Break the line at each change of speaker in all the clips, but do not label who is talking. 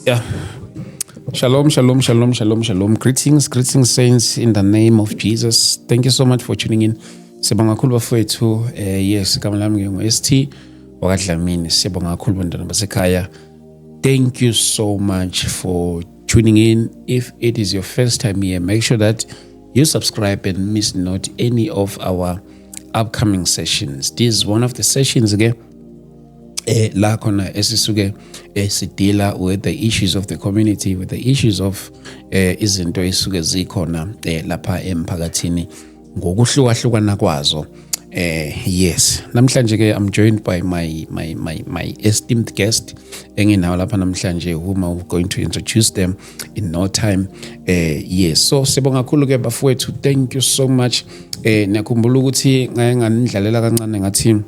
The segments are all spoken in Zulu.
Yeah. Shalom, shalom, shalom, shalom, shalom. Greetings, greetings, saints, in the name of Jesus. Thank you so much for tuning in. Sibonga kakhulu bafowethu. Yes, igama lami ngingu-ST wakadlamini. Sibonga kakhulu bantwana basekhaya. Thank you so much for tuning in. If it is your first time here, make sure that you subscribe and miss not any of our upcoming sessions. This is one of the sessions again. La khona esisuke sidila with the issues of the community, with the issues of izinto esuke zikhona lapha emphakathini ngokuhlukahlukana kwazo. Yes, namhlanje ke I'm joined by my esteemed guest enginawo lapha namhlanje, whom I'm going to introduce them in no time. Yes, so sibonga kakhulu ke bafowethu, thank you so much. Ngiyakhumbula ukuthi ngake nganidlalela kancane ngathi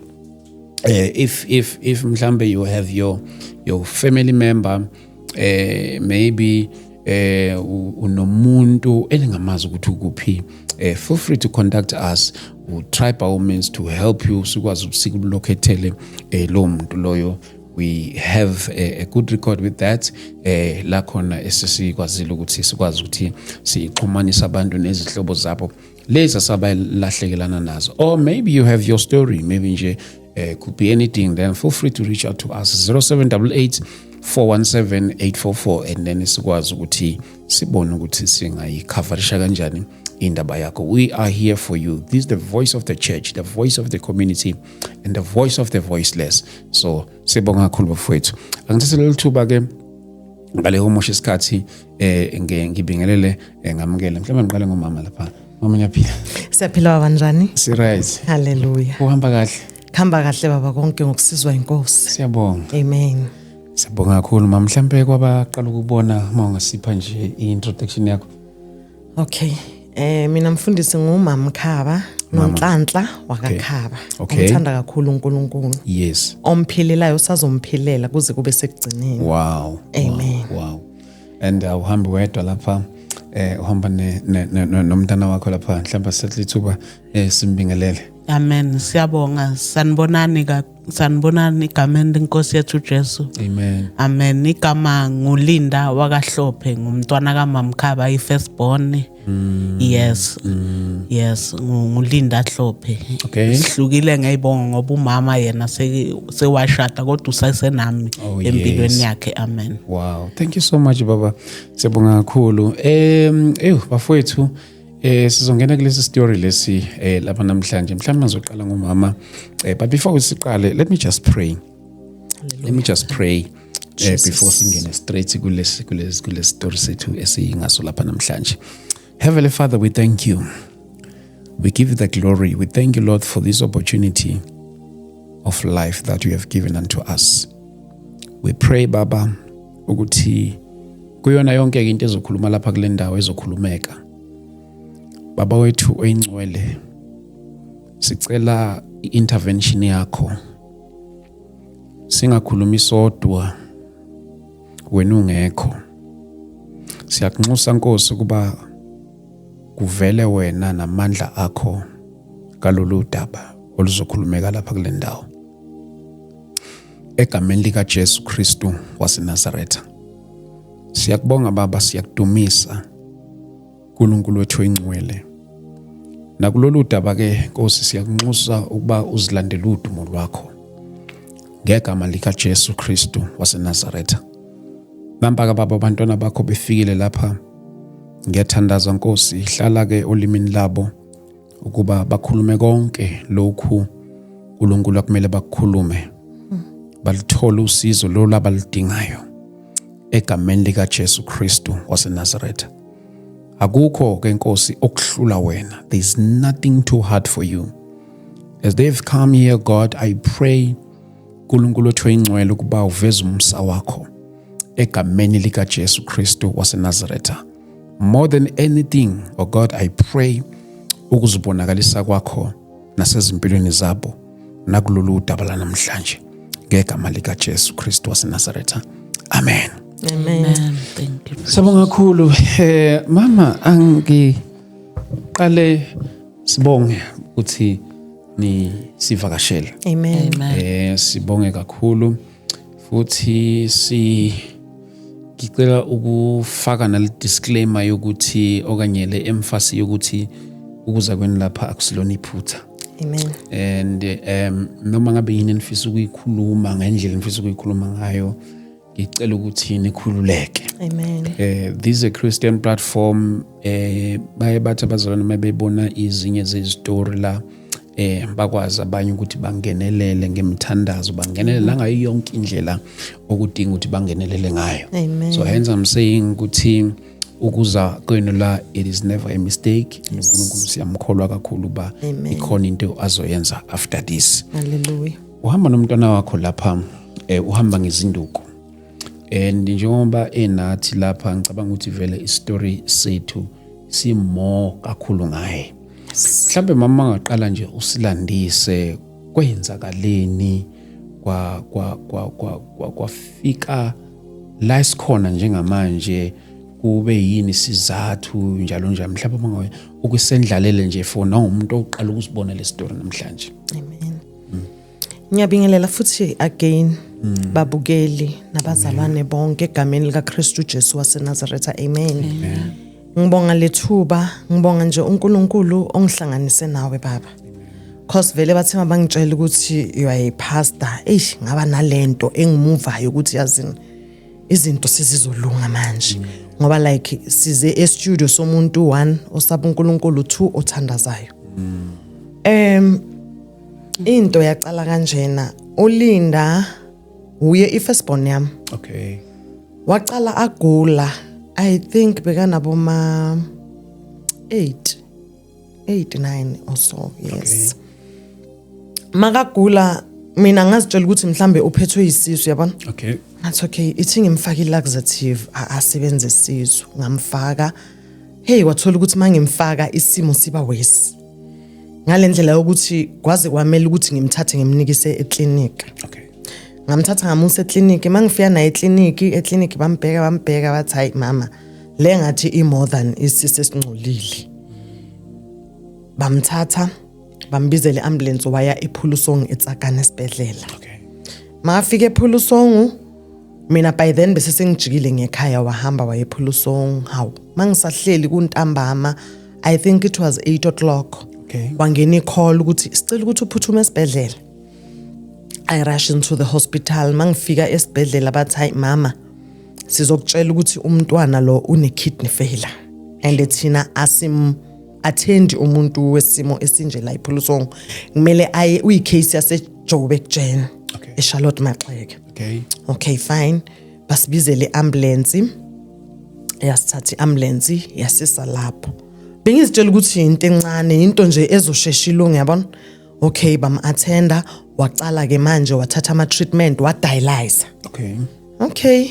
if mhlambe you have your family member, maybe unomuntu elingamazi ukuthi ukuphi, feel free to contact us. We'll try by all means to help you sikwazi ukulocatele lo muntu loyo. We have a good record with that. La khona esisikwazile ukuthi sikwazi ukuthi sixhumanisa abantu nezihlobo zabo lezi asabalahlekelana nazo. Or maybe you have your story, maybe nje could be anything, then feel free to reach out to us 0788 417 844, and then sikwazi ukuthi sibone ukuthi singayicoverisha kanjani indaba yakho. We are here for you. This is the voice of the church, the voice of the community, and the voice of the voiceless. So sibonga kakhulu bafowethu. Angithathele lithuba ke ngaleho moshe isikhathi ngibingelele ngamukele. Mhlawumbe ngiqale ngomama lapha. Mama nyaphila.
Siyaphila kanjani?
Si-right.
Hallelujah.
Uhamba kahle?
Khamba kahle baba, konke ngokusizwa inkosi.
Siyabonga.
Amen.
Siyabonga kakhulu mama. Mhlawumbe kwabaqala ukubona ungasipha nje i-introduction yakho.
Okay. Mina mfundisi ngumama Mkhaba, noNhlanhla wakaKhaba.
Okay.
Ngithanda kakhulu uNkulunkulu.
Yes.
Omphilelayo sazomphilela kuze kube sekugcineni.
Wow.
Amen.
Wow. And uhambe wedwa lapha uhamba nomntana wakho lapha, mhlawumbe sethlithuba simbingelele.
Amen. Siyabonga. Sanibonani igameni lenkosi yethu Jesu.
Amen.
Amen. Igama nguLinda wakaHlophe, ngumntwana kaMamkhaba i-firstborn. Yes. Yes, nguLinda Hlophe.
Okay.
Sihlukile ngayibonga ngoba umama yena sewashada kodwa usasenami empilweni yakhe. Amen.
Wow. Thank you so much baba. Siyabonga kakhulu. Bafowethu sizongena kulesi story lesi lapha namhlanje. Mhlawumbe ngizoqala ngomama. But before we siqale, let me just pray. Hallelujah. Let me just pray before singene straight kulesi story sethu esingaso lapha namhlanje. Heavenly Father, we thank you. We give you the glory. We thank you, Lord, for this opportunity of life that you have given unto us. We pray, Baba, ukuthi kuyona yonke into ezokhuluma lapha kule ndawo ezokhulumeka. Baba wethu oyingcwele, sicela i-intervention yakho. Singakhulumi sodwa wena ungekho. Siyakunxusa Nkosi kuba kuvele wena namandla akho kalolu daba oluzokhulumeka lapha kule ndawo. Egameni lika Jesu Kristu waseNazaretha. Siyakubonga Baba, siyakudumisa uNkulunkulu wethu oyingcwele. Nakulolu daba ke Nkosi siyakunxusa ukuba uzilandele udumo lwakho ngegama lika Jesu Kristu waseNazaretha. Bamba Baba, abantwana bakho befikile lapha. Ngiyathandaza Nkosi, hlala ke olimini labo ukuba bakhulume konke lokhu uNkulunkulu akumele bakukhulume. Balithole usizo lo labalidingayo egameni lika Jesu Kristu waseNazaretha. Akukho ke Nkosi okuhlula wena. There is nothing too hard for you. As they've come here, God, I pray uNkulunkulu wethu oyingcwele ukuba uveze umsa wakho egameni lika Jesu Kristu waseNazaretha. More than anything, oh God, I pray ukuzibonakalisa kwakho nasezimpilweni zabo nakulolu daba la namhlanje ngegama lika Jesu Kristu waseNazaretha. Amen.
Amen.
Thank you.
Sibonga kakhulu. Mama, angiqale sibonge ukuthi ni sivakashela.
Amen.
Sibonge kakhulu futhi ngicela ukufaka nale disclaimer yokuthi okanye le emphasis yokuthi ukuza kweni lapha akusilona iphutha.
Amen.
And noma ngabe yini nifisa ukuyikhuluma ngendlela nifisa ukuyikhuluma ngayo ngicela ukuthi nikhululeke.
Amen.
This is a Christian platform. Baye bathi abazalwane mabebona izinye zezistory la bakwazi abanye ukuthi bangenelele ngemthandazo, bangenelele la ngayo yonke indlela okudinga ukuthi bangenelele ngayo.
Amen.
So hence I'm saying ukuthi ukuza kwenu la, it is never a mistake. uNkulunkulu siyamkholwa kakhulu ba ikhona into azoyenza after this.
Hallelujah.
Uhamba nomntwana wakho lapha, uhamba ngezinduku. And njengoba enathi lapha ngicabanga ukuthi vele istory sethu simo kakhulu ngaye. Mhlambe mama ngaqala nje usilandise kwenzakaleni kwafika la sikhona njengamanje, kube yini sizathu njalo njalo. Mhlawumbe mangawe ukusendlalele nje for nawumuntu oqala ukusibona le story namhlanje.
Amen. Ngiyabingelela futhi again babukeli nabazalwane bonke egameni lika Kristu Jesu waseNazaretha. Amen. Ngibonga lethuba, ngibonga nje uNkulunkulu ongihlanganise nawe baba. Cause vele bathi mabangitshela ukuthi you are a pastor, ngaba nalento engimuvayo ukuthi yazini izinto sizizolunga manje. Ngoba like size e-studio somuntu 1 osaba uNkulunkulu, 2 othandazayo. Into yaqala kanjena, uLinda uye ifirstborn yami.
Okay.
Waqala agula, I think bekanabo ma 8-9 or so, yes. Makagula mina ngazitshela ukuthi mhlambe uphethwe yisisu, yabona?
Okay.
That's okay. Ithi ngimfaka ilaxative asebenze isisu, ngamfaka. Hey, wathola ukuthi mangimfaka isimo siba worse. Ngalendlela yokuthi kwaze kwamela ukuthi ngimthathe ngimnikise eclinic.
Okay.
Ngamthatha ngamusa eclinic, mangifika naye eclinic bambheka bathi hayi mama, le ngathi I more than isise singcolile. Bamthatha bambizele ambulance waya ePhulusong eTsakane esibhedlela.
Okay.
Mafika ePhulusong, mina by then bese sengijikile ngekhaya, wahamba waye ePhulusong. Hawu mangisahleli kuntambama, I think it was 8 o'clock.
Okay.
Wangena icall ukuthi sicela ukuthi uphuthume esibhedlela. I rush into the hospital. Mangifika esibhedlela bathi hayi mama, sizokutshela ukuthi umntwana lo une kidney failure. And thina asim attend umuntu wesimo esinje la ePhulusong. Kumele aye uyicase yase Joburg Gen.
Okay.
eCharlotte Maxeke.
Okay.
Okay, fine. Basibizele ambulance. Yasithatha iambulance yasisa lapho. Bengizitshela ukuthi into encane, into nje ezoshesha ilungu, yabona? Okay, bam-attenda, waqala ke manje wathatha ama-treatment, wa-dialyze.
Okay.
Okay.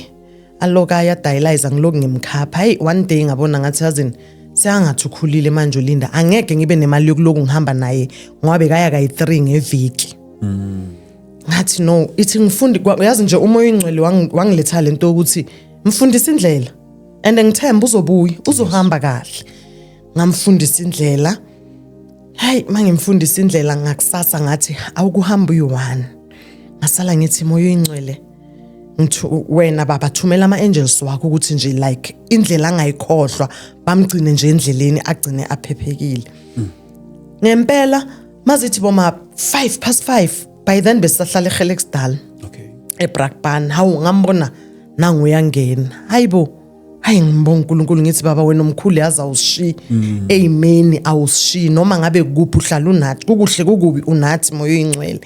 Aloka ya dialyze ngiloku ngimkhapha. Hey, one day ngabona ngathi yazini seyangathi ukhulile manje uLinda, angeke ngibe nemali yokuloku ngihamba naye ngoba bekaya kayi3 ngeviki. Ngathi no, ithi ngifundi yazi nje umoya ingcwele wangiletha lento ukuthi mfundisa indlela and ngithemba uzobuya, uzohamba kahle. Ngamfundisa indlela. Hey, mangimfundisa indlela ngakusasa ngathi awukuhamba uyi1. Ngasala ngithi moya ingcwele, ngithi wena baba thumela ama-angels wakho ukuthi nje like indlela angayikhohlwa, bamgcine nje endleleni agcine aphephekile. Ngempela mazithi boma 5:05 by then besahlala eGelexdal.
Okay.
eBrakpan. Hawu ngambona nangu uyangena. Hayibo, hayi ngibonga uNkulunkulu ngithi baba wena omkhulu yaza awusishi amen, awusishi noma ngabe kuphi uhlala unathi, kukuhle kukubi unathi moya ingcwele.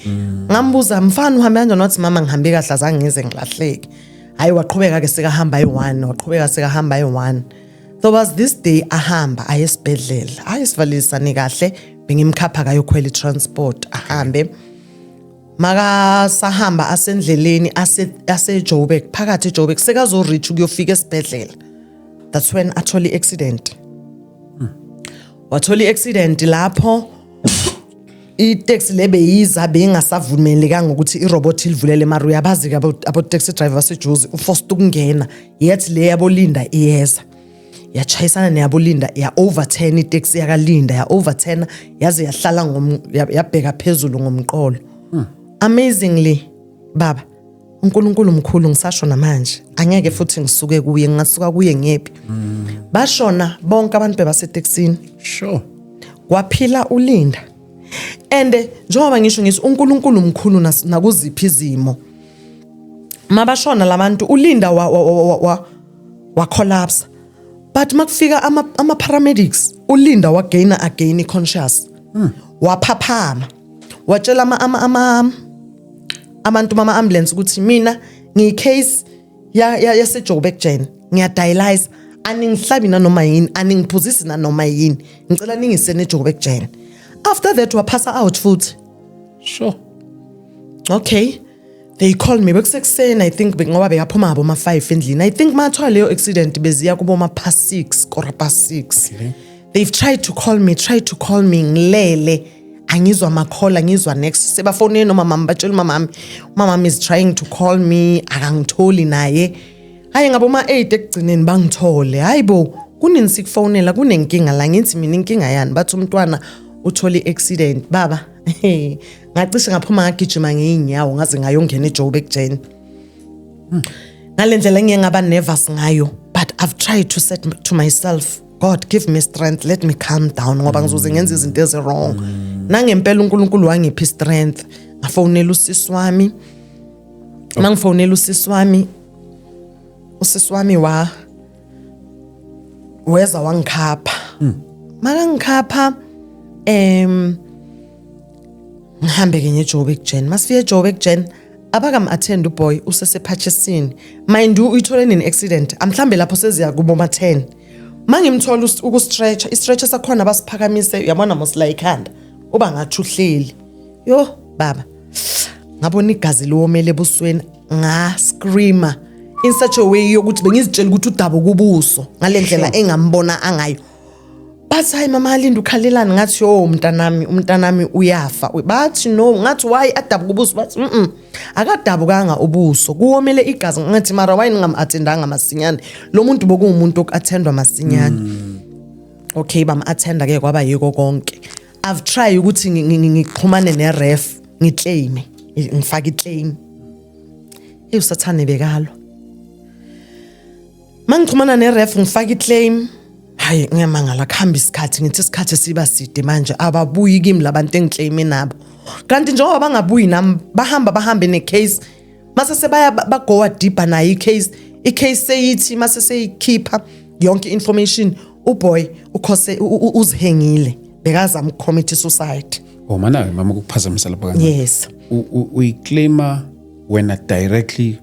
Ngambuza mfana uhambe kanjani, wathi mama ngihambe kahle azange ngize ngilahleke. Hayi waqhubeka ke sekahamba ayi1. So was this day ahamba ayesibhedlela, ayesivalisane kahle, bengimkhapha kayokhwela transport ahambe. Maka sahamba asendleleni ase-Joburg, phakathi eJoburg sekazo reach ukuyofika esibhedlela. That's when athola accident. Wathola accident lapho i-taxi lebe yiza bengasavumelekanga ukuthi irobot ilivulele mara uyabazi ke abo taxi driver baseJozi uforced ukungena, yathi le yabo Linda iyeza. Yachayisana neyabolinda ya overturn itaxi yakaLinda, ya overturn yaze yahlala yabheka phezulu ngomqolo. Amazingly baba uNkulunkulu mkhulu ngisasho namanje angeke futhi ngisuke kuye ngasuka kuye ngephi bashona bonke abantu bebaseTexini
Sure.
kwaphila uLinda and njengoba ngisho ngithi uNkulunkulu mkhulu nakuziphi izimo mabashona labantu uLinda wa collapse but makufika ama paramedics uLinda wagaina again conscious waphaphama watshela abantu mama ambulance ukuthi mina ngicase yase Joburg Gen ngiyadialyze aningihlabi nanoma yini aningiphuzisi nanoma yini ngicela ningisene Joburg Gen after that waphasa out futhi
Sure.
okay they called me bekusekuseni I think ngoba bekaphuma abo ma 5 endlini I think mathola leyo accident beziya kubo ma past 6 quarter past 6
Okay.
they've tried to call me ngilele angizwa makhola ngizwa next sebafone no mama batshela mama is trying to call me akangitholi naye hayi ngabo ma 8 ekugcineni bangithole hayibo kunini sikufonela kunenkinga la ngithi mina inkinga yani bathi umntwana uthole accident baba ngacishe ngaphuma ngagijima ngeinyawo ngaze ngayongena eJoburg Gen ngalendlela ngiyengaba nervous ngayo but I've tried to set to myself God give me strength let me calm down ngoba ngizoze ngenza izinto ezi wrong nangempela uNkulunkulu wangiphi strength ngafonela usisi wami mangifonela usisi wami weza wangikhapha makangikhapha ngihambe ke eJoburg Gen masifike eJoburg Gen abakam-attend uboy usesepurchasing mind you uyithole nini accident amhlambe lapho seziya kubo ma 10 mangimthola ukustretcher istretcher sakhona basiphakamise uyabona mosla ikhanda uba ngathi uhleli yo baba ngabona igazi liwomele ebusweni nga screamer in such a way yokuthi bengizitshela ukuthi udaba kubuso ngalendlela engambona angayo bathi hayi mama Linda ukhalelani ngathi yo umntanami uyafa bathi no ngathi why adabu kubuso bathi akadabu kanga ubuso kuwomele igazi ngathi mara why ngam-attendanga masinyane lo muntu bokuwumuntu okuattendwa masinyane okay bam-attenda ke kwaba yiko konke I've tried ukuthi ngixhumane neref ngiclaim ngifake iclaim usathane bekalo mangixhumana neref ngifake iclaim hayi ngiyamangala kuhamba isikhathi ngithi isikhathi siba side manje ababuyi kimi labantu engiclaim nabo kanti njengoba bangabuyi nami bahambe necase mase sebaya bagowa deeper nayo icase seyithi mase seyikhipha yonke information uboy ukhose uzihengile bekazama ukucommit suicide
Mana mama kukuphazamisa lapha kancane.
yes
Uyiclaima wena directly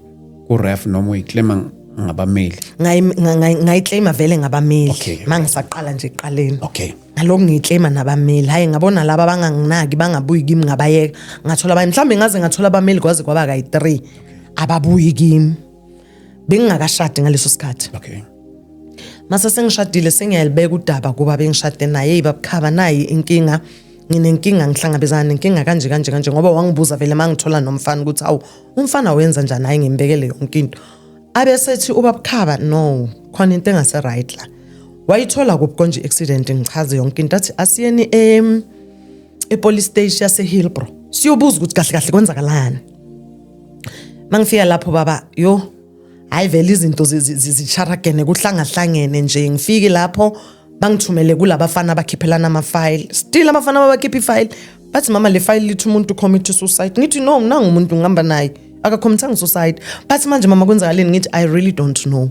ku ref noma uyiclaima ngabameli.
ngayiclaima vele ngabameli
Okay.
mangisaqala nje eqaleni
Okay.
ngaloko ngiclaima nabameli hayi ngabona laba abanganginaki bangabuyi kimi ngabayeka ngathola abanye mhlambe ngaze ngathola abameli kwaze kwaba kayi 3 ababuyi kimi bengingakashadi ngaleso sikhathi
Okay.
mase sengishadile sengiyalibeka udaba kuba bengishade naye eyibabukhaba nayi inkinga nginenkinga ngihlangabezana nenkinga kanje ngoba wangibuza vele mangithola nomfana ukuthi awu umfana wenza njani hayi ngimbekele yonke into abesethi ubabukhaba no khona into engase right la wayithola kubkonje accident ngichaze yonke into athi asiyeni epolice station yase Hillbrow siyobuza ukuthi kahle kwenzakalani mangifika lapho baba yo hayi vele izinto zicharagene kuhlangahlangene nje ngifike lapho bangithumele kulabafana abakhiphelana ama-file still abafana babakhipha i-file bathi mama le file lithi umuntu commit suicide ngithi no nangu umuntu ngihamba naye akakhomithanga suicide bathi manje mama kwenzakaleni ngithi I really don't know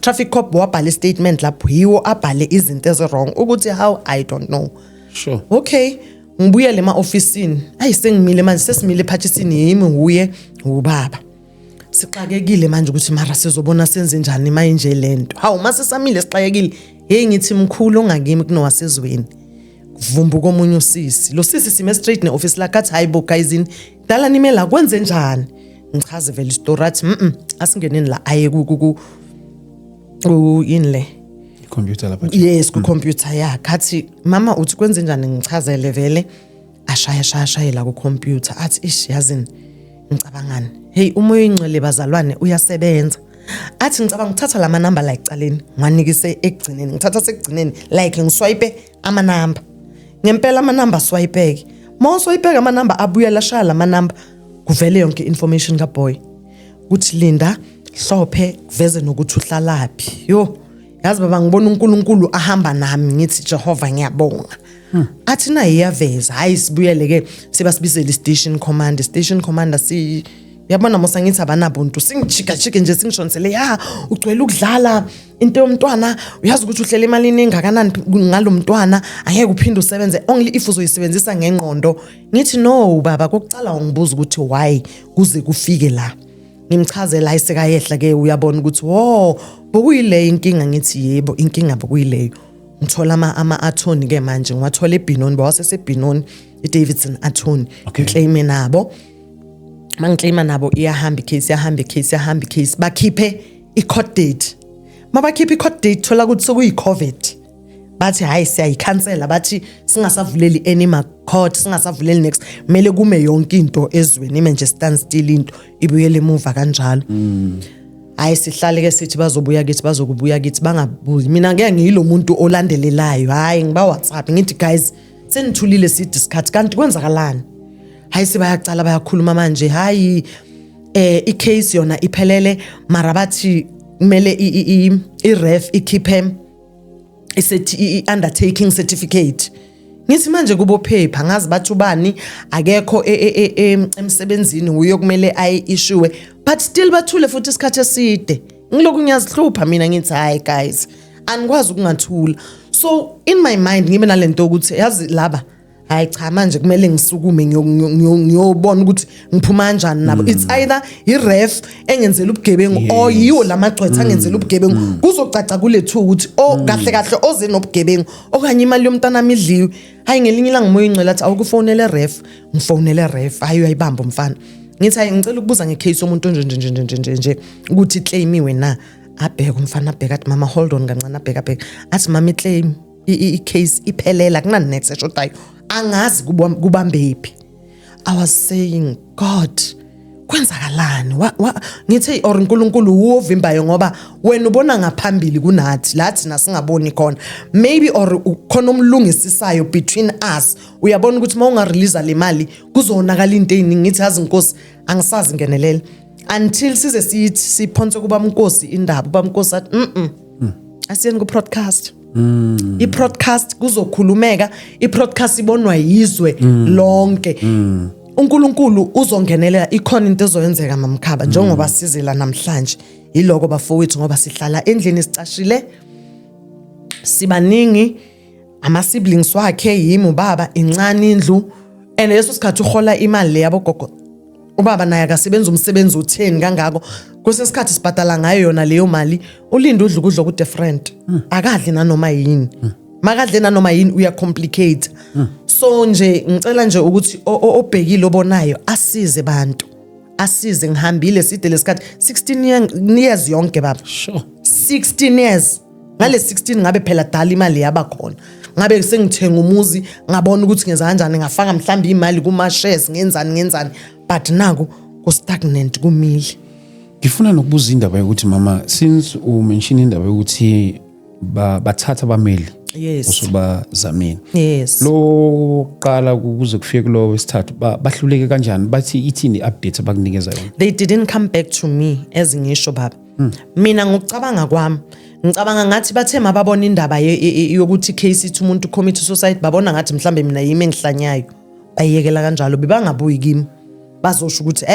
traffic cop wabhala statement lapho yiwo abhale izinto ezi-wrong ukuthi how I don't know
Sure.
okay ngibuya lema officeini ayi sengimile manje sesimile ephathisini yimi huye ubaba sixakekile manje ukuthi mara sizobona senze njani manje lento hawu mase samile sixakekile hey ngithi mkhulu ongakimi kunowasezweni kuvumba komunye usisi lo sisi sime straight neoffice la kathi hayibo guys dala nimela kwenze njani ngichaze vele story athi asingeneni la aye ku inle
Computer lapha.
yes ku computer yakhe athi mama uthi kwenze njani ngichazele vele ashaya la ku computer athi ish yazini ngicabangani hey umoya ingcwele bazalwane uyasebenza athi ngicabanga ukuthatha lama number la ecaleni ngiwanikise ekugcineni ngithatha sekugcineni like ngiswipe ama number ngempela ama number swipe ma uswipe ama number abuya la shaya lama number kuvele yonke information kaBoy ukuthi Linda Hlophe kuveze nokuthi uhlalaphi yo yazi baba ngibona uNkulunkulu ahamba nami ngithi Jehova ngiyabonga athi na iyaveza hayi sibuyele ke sibasibizele station commander si yabona mose ngithi abanabuntu singijika nje singishonsele ya ugcwele ukudlala into yomntwana uyazi ukuthi uhlela imali engakanani ngalomntwana angeke uphinde usebenze only if uzoyisebenzisa ngengqondo ngithi no baba kokucala ungibuza ukuthi why kuze kufike la ngimchazela ayisekayehla ke uyabona ukuthi wo bokuyile inkinga ngithi yebo inkinga bokuyileyo ngithola ama-attorney ke manje ngiwathola eBenoni bawasesebhenoni iDavidson attorney ngiclaim nabo mangiclaima nabo iyahamba case bakhiphe i-court date mabakhiphe i-court date thola ukuthi sokuyi-COVID bathi hayi siyayikhansela bathi singasavuleli any court singasavuleli next kumele kume yonke into ezweni ime nje stand still into ibuyele emuva kanjalo hayi sihlale ke sithi bazokubuya kithi bangabuyi mina ngeke ngiyilo muntu olandelelayo hayi ngiba WhatsApp ngithi guys senithulile sidiscuss kanti kwenzakalani hayi sibayacala bayakhuluma manje hayi i-case yona iphelele mara bathi kumele i-ref ikhiphe i-undertaking certificate ngithi manje kubo paper ngazi bathi ubani akekho emsebenzini uyo kumele ayi-issue but still bathule futhi isikhathi eside ngilokhu ngiyazihlupha mina ngithi hayi guys angikwazi ukungathula so in my mind ngibe nalento ukuthi yazi laba hayi cha manje kumele ngisukume ngiyobona ukuthi ngiphuma kanjani nabo it's either i-ref engenzela ubugebengu or yiwo lamagcwetha angenzela ubugebengu kuzocaca kulethu ukuthi kahle oze nobugebengu okanye imali yomntana amidliwe hayi ngelinye ilanga moya ingcela athi awukufonele ref ngifonele ref hayi uyayibamba umfana ngithi hayi ngicela ukubuza ngecase yomuntu nje ukuthi claimiwe na abheka umfana abheka athi mama hold on kancane abheka athi mama iclaim i-case iphelela kunani next eshodayo angazi kubambephi I was saying God kwenzakalani ngithi or uNkulunkulu uwovimbayo ngoba wena ubona ngaphambili kunathi lathi nasingaboni khona maybe or khona umlungisisayo between us uyabona ukuthi mawungarelease le mali kuzonakala into eziningi ngithi yazi inkosi angisazi ngenelela until size sithi siphonse kuba umnkosi indaba uba umnkosi athi asiyeni ku broadcast i-broadcast kuzokhulumeka i-broadcast ibonwa yizwe lonke uNkulunkulu uzongenelela ikhona into ezoyenzeka mamkhaba njengoba sizela namhlanje yiloko bafowethu ngoba sihlala endlini sicashile sibaningi ama siblings wakhe yimi ubaba incane indlu leso sikhathi uhola imali yabo gogo ubaba naye akasebenza umsebenzi u10 kangako kusesikhathi sibhadala ngayo yona leyo mali ulinda udla ku different akadli nanoma yini makadle nanoma yini uya complicate so nje ngicela nje ukuthi obhekile obonayo asize abantu asize ngihambile side lesikhathi 16 years yonke baba
sure
16 years ngale 16 ngabe phela dala imali yaba khona ngabe sengithenga umuzi ngabona ukuthi ngenza kanjani ngafaka mhlawumbe imali kuma shares ngenzani but naku ku stagnant kumile
ngifuna nokubuza indaba yokuthi mama since u mention indaba yokuthi bathatha abameli
yes
usobazamini
yes
lo qala ukuze kufike kulo wesithathu bahluleke kanjani bathi ithini update abakunikeza yona
they didn't come back to me as ngisho baba mina ngokucabanga kwami ngicabanga ngathi bathe mababona indaba yokuthi case ithi umuntu commit suicide babona ngathi mhlambe mina yimi engihlanyayo bayiyekela kanjalo bebangabuyi kimi bazosho ukuthi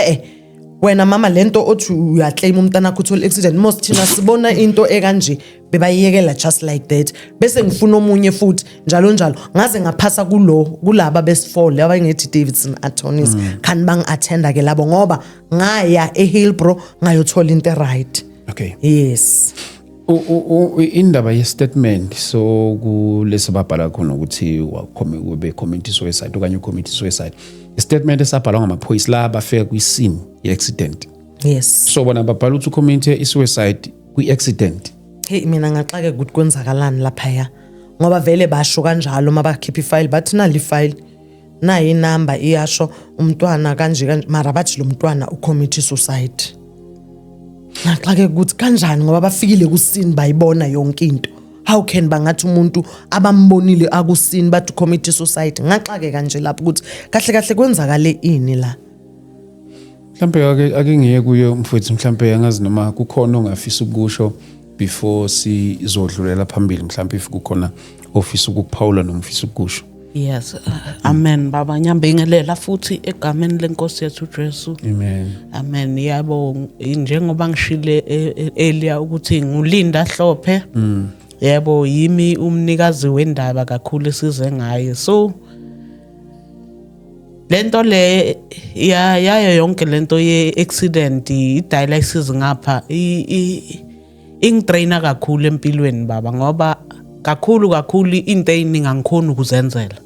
wena mama lento othi uyaclaim umntana akho uthole accident most thina sibona into ekanje bebayiyekela just like that bese ngifuna omunye futhi njalo ngaze ngaphasa kulaba bes4 abangethi Davidson attorneys kan bang attenda ke labo ngoba ngaya eHillbrow ngayothola into right
okay
yes
indaba ye-statement so kulesi babhala khona ukuthi ube community suicide okanye community suicide i-statement esabhalwa ngamaphoyisa la bafika kwisimo ye-accident
yes
so bona babhala ukuthi community i-suicide kwi-accident
hey mina ngaxake ukuthi kwenzakalani lapha ya ngoba vele basho kanjalo mabakhipha ifile bathi nali file nayi number iyasho umntwana kanje mara bathi lo mntwana ucommit suicide ngaxake ukuthi kanjani ngoba bafikile kusini bayibona yonke into how can bangathi umuntu abambonile akusini bathi commit suicide ngaxake kanje lapho ukuthi kahle kwenzakale ini la
Mhlambe ake ngiye kuyo mfowethu mhlambe angazi noma kukhona ongafisa ukusho before sizodlulela phambili mhlambe if kukhona ofisa ukuphawula noma ufisa ukusho.
Yes, amen baba nyambingelela futhi egameni lenkosi yethu uJesu.
Amen.
Amen. Yabo njengoba ngishile earlier ukuthi ngulinda Hlophe. Yebo yimi umnikazi wendaba kakhulu size ngaye. So lento le yayo yonke lento ye accident i-dialysis ngapha ingitraina kakhulu empilweni baba ngoba kakhulu into eyiningi angikhona ukuzenzela.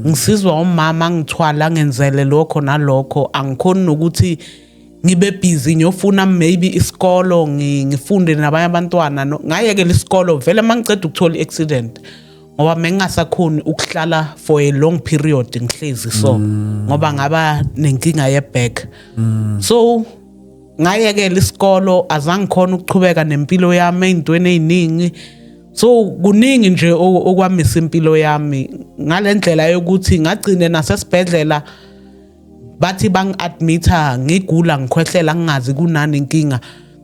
Ngisizwa umama ngithwala ngenzele lokho nalokho angikhona ukuthi ngibe busy ngiyofuna maybe isikolo ngifunde nabanye abantwana ngayekela isikolo vele mangiceda ukuthola i-accident ngoba mengasakhoni ukuhlala for a long period ngihlezi so ngoba ngaba nenkinga ye-back. So ngayekela isikolo azange khona ukuchubeka nempilo yami ezintweni eziningi. So kuningi nje okwamisa impilo yami ngalendlela yokuthi ngagcine nasesibhedlela bathi bangi-admitha ngigula ngikhwehlela ngingazi kunani inkinga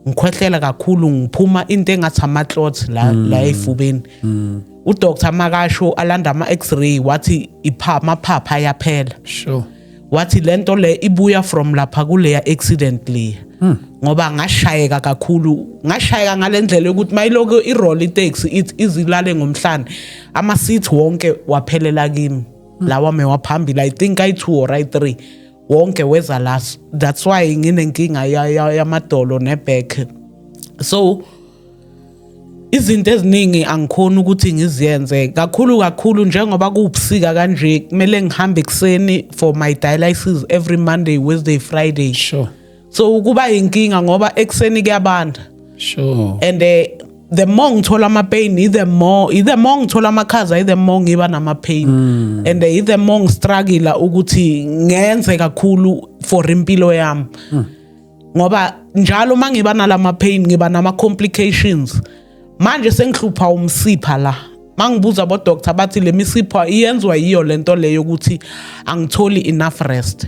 ngikhwehlela kakhulu ngiphuma into engathi ama-clots la efubeni. Udoctor Makasho alanda ama-x-ray wathi amaphapha ayaphela.
Sure.
Wathi lento le ibuya from lapha kuleya accident le. Ngoba ngashayeka kakhulu ngashayeka ngalendlela yokuthi mayiloko i-roll taxi izilale ngomhlanje ama seat wonke waphelela kimi lawa mewaphambili I think I2 or I3 wonke weza last. That's why nginenkinga yamadolo neback. So izinto eziningi angikhona ukuthi ngiziyenze kakhulu njengoba kubusika kanje kumele ngihambe ekseni for my dialysis every Monday, Wednesday, Friday.
Sure.
So kuba inkinga ngoba ekseni kuyabanda.
Sure.
And the more ngithola ama pain the more ngithola amakhaza the more ngiba nama pain. And the more ngistruggle ukuthi ngenze kakhulu for impilo yami. Ngoba njalo mangiba nalama pain ngiba nama complications. Manje sengihlupha umsipha la. Mangibuza abo doctor bathi le misipha iyenzwa yiyo lento leyo ukuthi angitholi enough rest.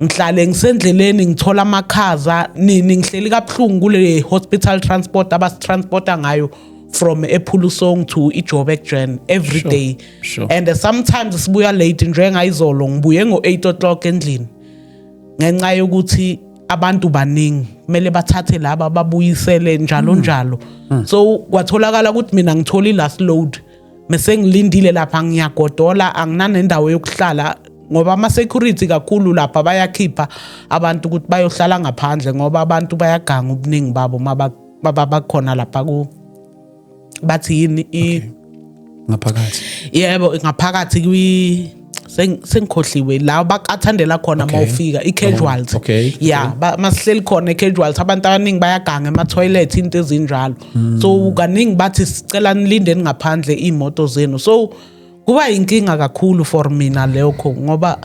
Ngihlale ngisendleleni ngithola amakhaza nini ngihleli kabuhlungu kule hospital transport abasitransporta ngayo from ePhulusong to iJoburg Journey every day.
Sure.
And sometimes sibuya late njengayizolo ngibuye ngo8 o'clock endlini. Ngenxa yokuthi abantu baningi kumele bathathe laba babuyisele njalo. So kwatholakala ukuthi mina ngitholi last load mase ngilindile lapha ngiyagodola anginanendawo yokuhlala ngoba ama security kakhulu lapha bayakhipha abantu ukuthi bayohlala ngaphandle ngoba abantu bayaganga ubuningi babo bakhona lapha ku bathi yini
ngaphakathi.
Yebo ngaphakathi kwi sengikhohliwe la bakathandela khona mawufika i-casualty. Yeah masihleli khona i-casualty abantu abaningi bayaganga ema-toilet into ezinjalo. So kaningi bathi sicela nilinde ngaphandle imoto zenu. So kuba inkinga kakhulu for mina lokho ngoba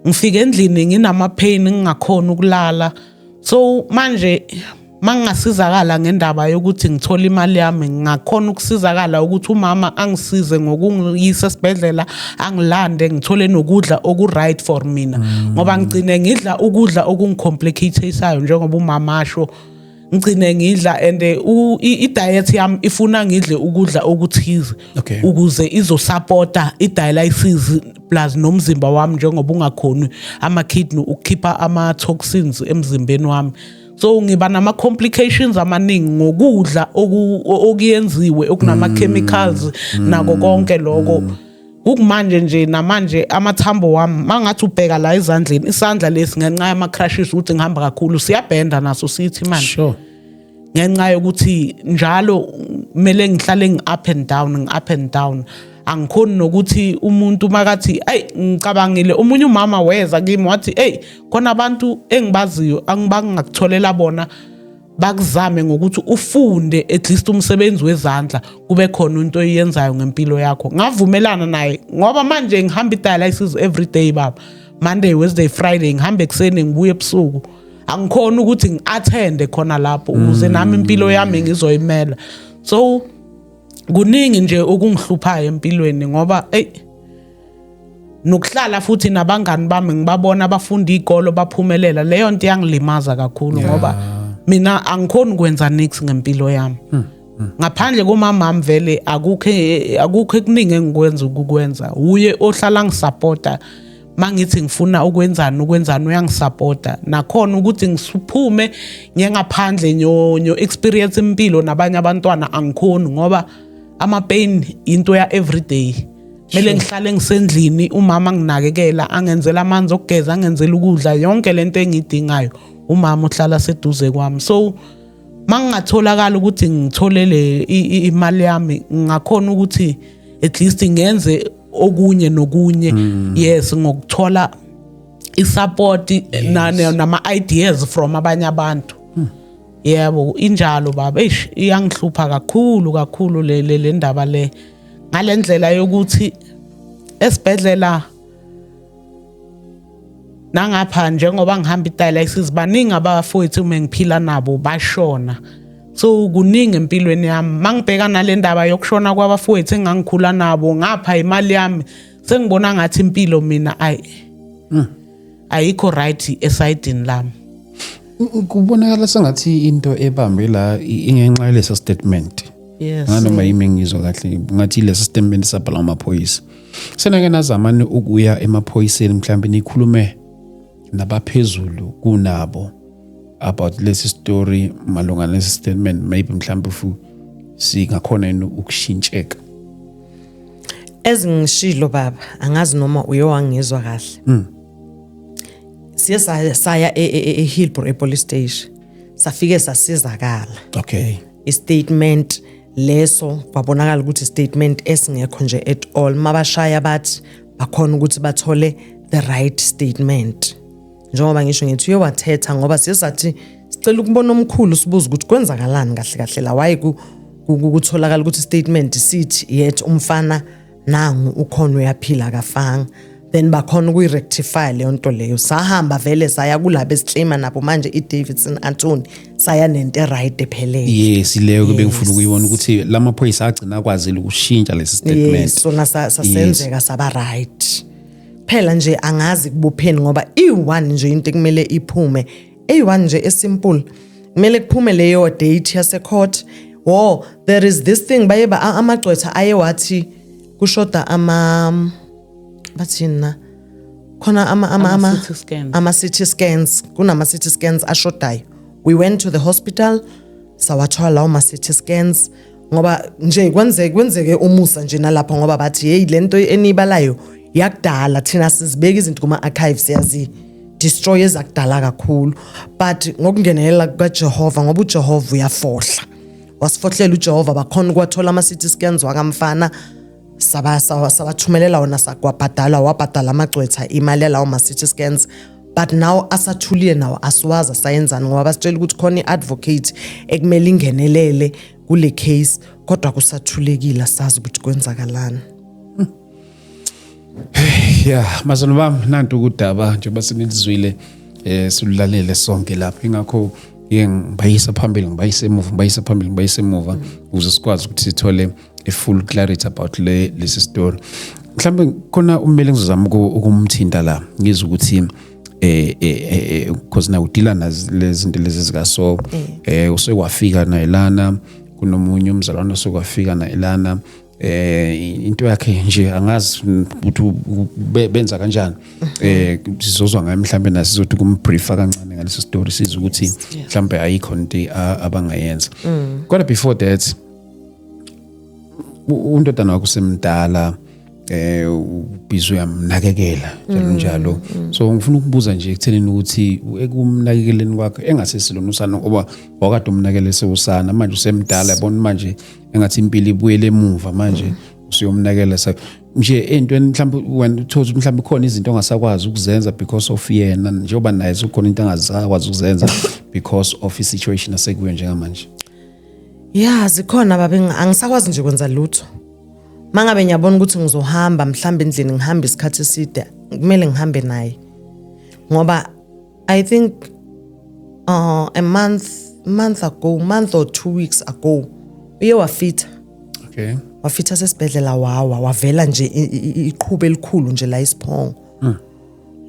ngifike endlini nginama pain ngingakhona ukulala. So manje mangasizakala ngendaba yokuthi ngithola imali yami ngakhona ukusizakala ukuthi umama angisize ngokungiyisa esibhedlela angilande ngithole nokudla oku right for mina ngoba ngicine ngidla ukudla okungicomplicatesayo njengoba umama asho ngicine ngidla and i-diet yami ifuna ngidle ukudla okuthize ukuze izosupporta i-dialysis plus nomzimba wami njengoba ungakhoni ama-kidney ukukhipha ama-toxins emzimbeni wami. So ngiba nama complications amaningi ngokudla okuyenziwe okunama chemicals nako konke lokho. Ukumanje nje namanje amathambo wami mangathi ubheka la ezandleni isandla lesi ngenxa yama crashes ukuthi ngihamba kakhulu siyabhenda naso sithi manje.
Sure.
Ngenxa yokuthi njalo kumele ngihlale ngi-up and down angikhoni nokuthi umuntu makathi ngicabangile omunye umama weza kimi wathi khona abantu engibaziyo angibangakutholela bona bakuzame ngokuthi ufunde at least umsebenzi wezandla kube khona into oyenzayo ngempilo yakho. Ngavumelana naye ngoba manje ngihamba i-dialysis every day baba Monday, Wednesday, Friday ngihamba ekseni ngibuye ebusuku angikhona ukuthi ngi-attende khona lapho ukuze nami impilo yami ngizoyimela. So kuningi nje okungihluphayo empilweni ngoba nokuhlala futhi nabangani bami ngibabona abafunda igolo baphumelela leyo nto yangilimaza kakhulu ngoba mina angikhoni ukwenza nix ngempilo yami ngaphandle komama vele akukho ekuningi engikwenza ukukwenza uye ohlala ngisupporta mangithi ngifuna ukwenzani uyangisupporta nakhona ukuthi ngisiphume ngengaphandle nyo experience impilo nabanye abantwana angikhoni ngoba ama pain into ya everyday mele ngihlale ngisendlini umama nginakekela angenzela amanzi okugeza angenzela ukudla yonke lento engidingayo umama uhlala seduze kwami so mangingatholakala ukuthi ngitholele imali yami ngakhona ukuthi at least ngenze okunye nokunye yes ngokuthola isupport nama ideas from abanye abantu yebo injalo baba iyangihlupha kakhulu le ndaba le ngalendlela yokuthi esibhedlela nangapha njengoba ngihamba idialysis baningi abafowethu mengiphila nabo bashona so kuningi empilweni yami mangibheka nale ndaba yokushona kwabafowethu engangikhula nabo ngapha imali yami sengibona ngathi impilo mina ayikho right esidini lami
kubonakala sengathi into ebambe la ingenxa yalesa statement
yes
nganoma yimi ngizwa kahle ngathi lesa statement sabhala amaphoyisa senake nazamani ukuya emaphoyiseni mhlawumbe nikhulume nabaphezulu kunabo about lesi story malunga nesi statement maybe mhlawumbe singakhona ukushintsheka
ezingishilo baba angazi noma uyowangizwa kahle siye saya eHillbrow police station safike sasizakala
okay
istatement leso kwabonakala ukuthi statement esingekho nje at all mabashaya bathi bakhona ukuthi bathole the right statement njengoba ngisho ngithi uyowathetha ngoba siyathi sicela ukubona omkhulu sibuza ukuthi kwenzakalani kahle la waye kutholakala ukuthi statement sithi yet umfana nangu ukhona uyaphila kafanga then bakhona ukuyirectify leyo nto leyo sahamba vele saya kulabo esiclaima nabo manje iDavidson Anthony saya nento right ephelele
yes leyo kube ngifuna ukuyibona ukuthi lamaphoyisa agcina kwazile ukushintsha lesi statement
yes so sasenzeka saba right phela nje angazi kubupheni ngoba i1 nje into ekumele iphume i1 nje esimple kumele kuphume leyo date yase court there is this thing bayeba amagcwetha ayewathi kushoda bathina khona ama CT scans kunama CT scans ashodayo we went to the hospital sawathola lawo ma CT scans ngoba nje kwenzeke umusa nje nalapha ngoba bathi hey lento enibalayo yakudala thina sizibeka izinto kuma archives yazi destroy ezakudala kakhulu but ngokungenelela kaJehova ngoba uJehova uyafohla wasifohlela uJehova bakhona ukwathola ama CT scans wakamfana sabathumelela wona sakwabhadala wabhadala amagcwetha imali yalawo ma CT scans but now asathuliye nawo asiwaza sayenzani ngoba basitshela ukuthi khona iadvocate ekumele ingenelele kule case kodwa kusathulekile sazi ukuthi kwenzakalani
yeah mazana bami nantu kudaba njengoba sinizwile silulalele sonke lapha ingakho ngibayisa phambili ngibayisa emuva ukuze sikwazi ukuthi sithole a full clarity about lesi story mhlawumbe khona umele ngizozama ukumthinta la ngizwe ukuthi because na udila nazinto lezi zikaso usekwafika na elana kunomunye umzalwane osekwafika na elana into yakhe nje angazi ukuthi benza kanjani sizozwa ngayo mhlambe nasizothi kumbriefa kancane ngalesi story sizwe ukuthi mhlambe ayikho into abangayenza kodwa before that undodana wakho semdala ubhizo yamnakekela njalo so ngifuna ukubuza nje ekuthenini ukuthi ekumnakekeleni kwakhe engasesilona usana ngoba wakade umnakekele sewusana manje usemdala yabona manje engathi impilo ibuyele emuva manje usiyomnakekela nje entweni mhlawumbe wena uthola mhlawumbe khona izinto ongasakwazi ukuzenza because of yena njengoba naye ukhona into angazakwazi ukuzenza because of i-situation asekuyo njengamanje
yeah zikhona babe angisakwazi nje kwenza lutho mangabe ngiyabona ukuthi ngizohamba mhlawumbe endlini ngihamba isikhathi eside kumele ngihambe naye ngoba I think a month or 2 weeks ago uye wafitha wafitha sesibhedlela wavela nje iqhubu elikhulu nje la isiphongo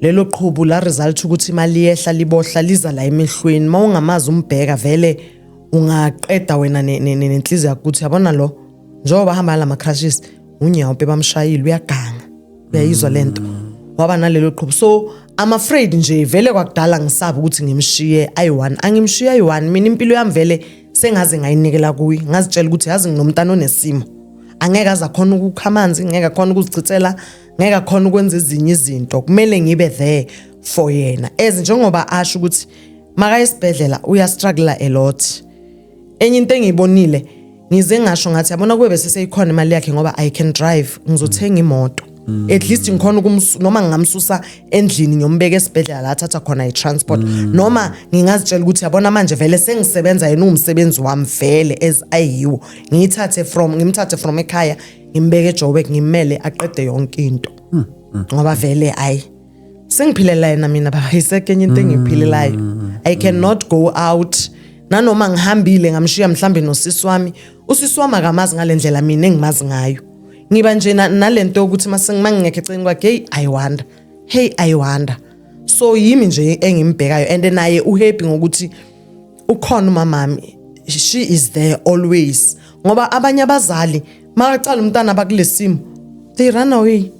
lelo qhubu la result ukuthi imali yehla libohla liza la emehlweni mawungamazi umbheka vele ungaqeda wena nenhliziyo yakho ukuthi yabona lo njengoba hamba la crashes unyawo bebamshayile uyaganga uyayizwa lento waba nalelo qhubu so I'm afraid nje vele kwakudala ngisaba ukuthi ngimshiye ayi1 angimshiye ayi1 mina impilo yami vele sengaze ngayinikela kuyi ngazitshela ukuthi yazi nginomntana onesimo angeke azakhona ukukhamanzi ngeke akhona ukuzichithela ngeke akhona ukwenza ezinye izinto kumele ngibe there for yena njengoba asho ukuthi maka esibhedlela uya struggle a lot enye into engiyibonile ngize ngasho ngathi yabona kube bese seyikhona imali yakhe ngoba I can drive ngizothenga imoto at least ngikhona noma ngingamsusa endlini ngiyombeka esibhedlela la thatha khona i-transport noma ngingazitshela ukuthi yabona manje vele sengisebenza yena umsebenzi wami vele as ayiwo ngimthathe from ekhaya ngimbeke eJoburg ngimele aqede yonke into ngoba vele sengiphilela yena mina baba isekenye into engiphilelayo I cannot go out nanoma ngihambile ngamshiya mhlambe nosisi wami usisi wami akamazi ngalendlela mina engimazi ngayo ngiba nje nalento ukuthi mangingekho eceleni kwakhe I wonder so yimi nje engimbhekayo and naye uhappy ngokuthi ukhona umamami she is there always ngoba abanye abazali makacala umntana bakulesimo they run away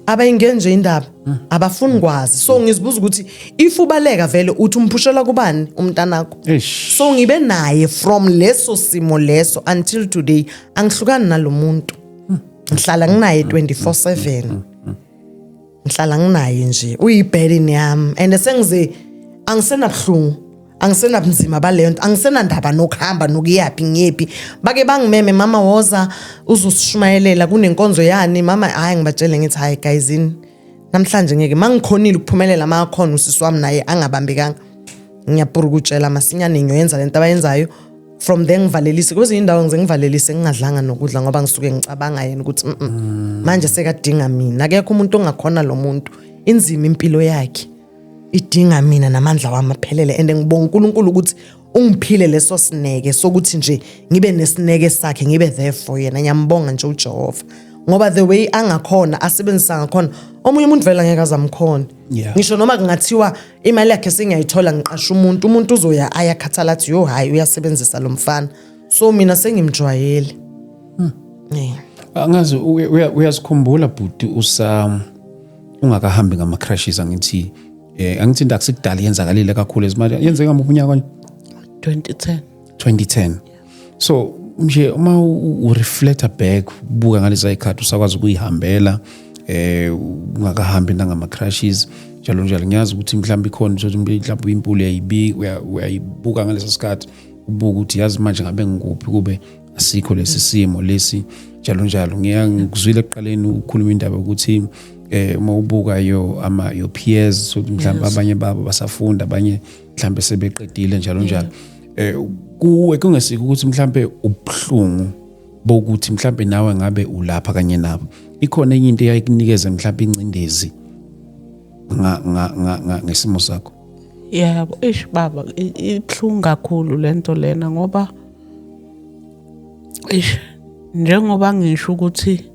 abayingene nje indaba abafuni kwazi so ngizibuza ukuthi if ubaleka vele uthi umphushela kubani umntanakho so ngibe naye from leso simo leso until today angihlukani nalomuntu ngihlala nginaye 24/7 ngihlala nginaye nje uyiburden yami and sengize angisenabhlungu angisenabunzima baleyo nto angisenandaba nokuhamba nokuyapi ngiyepi bake bangimeme mama woza uzosishumayelela kunenkonzo yani mama hayi ngibatshele ngithi hayi guys namhlanje ngeke mangikhonile ukuphumelela makhona usisi wami naye angabambekanga ngiyapurukutshela masinyane ngiyoyenza lento abayenzayo from then ngivalelise kuze indawo ngize ngivalelise ngingadlanga nokudla ngoba ngisuke ngicabanga yena ukuthi manje sekadinga mina akekho umuntu ongakhona lo muntu inzima impilo yakhe idinga mina namandla wami aphelele and ngibonga uNkulunkulu ukuthi ungiphile leso sineke sokuthi nje ngibe nesineke sakhe ngibe there for yena ngiyambonga nje uJehova ngoba the way angakhona asebenzisa ngakhona omunye umuntu vela ngeke azamkhona ngisho noma kungathiwa imali yakhe sengiyayithola ngiqasha umuntu uzoya ayakhathala athi yo hayi uyasebenzisa lo mfana so mina sengimjwayele
angazi uyasikhumbula bhuti ungakahambi ngama crashes angithi angithi ndakusikudala yenzakalile kakhulu ezimali yenzeka ngomunyaka kwanje 2010 so nje uma ureflecta back ubuka ngalezi ikhathi usakwazi ukuyihambela ungakahambi ngama crashes njalo ngiyazi ukuthi mhlawumbe ikhona mhlawumbe impilo uyayibuka ngalesi sikhathi ubuka ukuthi yazi manje ngabe ngikuphi kube asikho lesi simo lesi njalo ngiyangizwile ekuqaleni ukukhuluma indaba ukuthi uma ubuka your peers so mhlawumbe abanye babo basafunda abanye mhlawumbe sebeqedile njalo kuwe kungesike ukuthi mhlawumbe ubhlungu bokuthi mhlawumbe nawe ngabe ulapha kanye nabo ikhona enye into eyayikunikeza mhlawumbe incindezi ngesimo sakho
yebo baba ibhlungu kakhulu lento lena ngoba njengoba ngisho ukuthi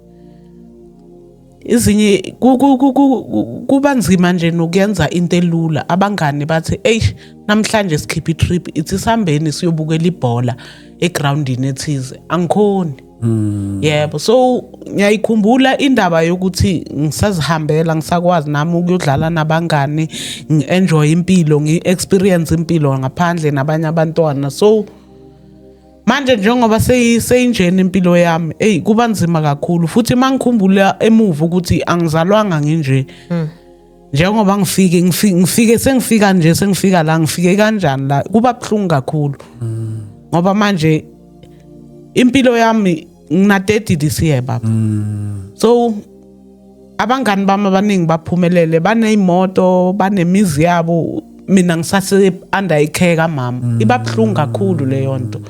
izinye kuba nzima nje nokuyenza into elula abangani bathi namhlanje sikhipha itrip ithi sihambeni siyobukela ibhola egroundini ethize angikhoni yebo so ngiyayikhumbula indaba yokuthi ngisazihambela ngisakwazi nami ukuyodlala nabangani ngi-enjoy impilo ngi-experience impilo ngaphandle nabanye abantwana so manje njengoba seyinjena impilo yami kuba nzima kakhulu futhi mangikhumbula emuva ukuthi angizalwanga nginje njengoba sengifika la ngifike kanjani la kuba buhlungu kakhulu ngoba manje impilo yami ngina-30 this year baba so abangani bami abaningi baphumelele baneyimoto banemizi yabo mina ngisase under icare kamama iba buhlungu kakhulu leyo nto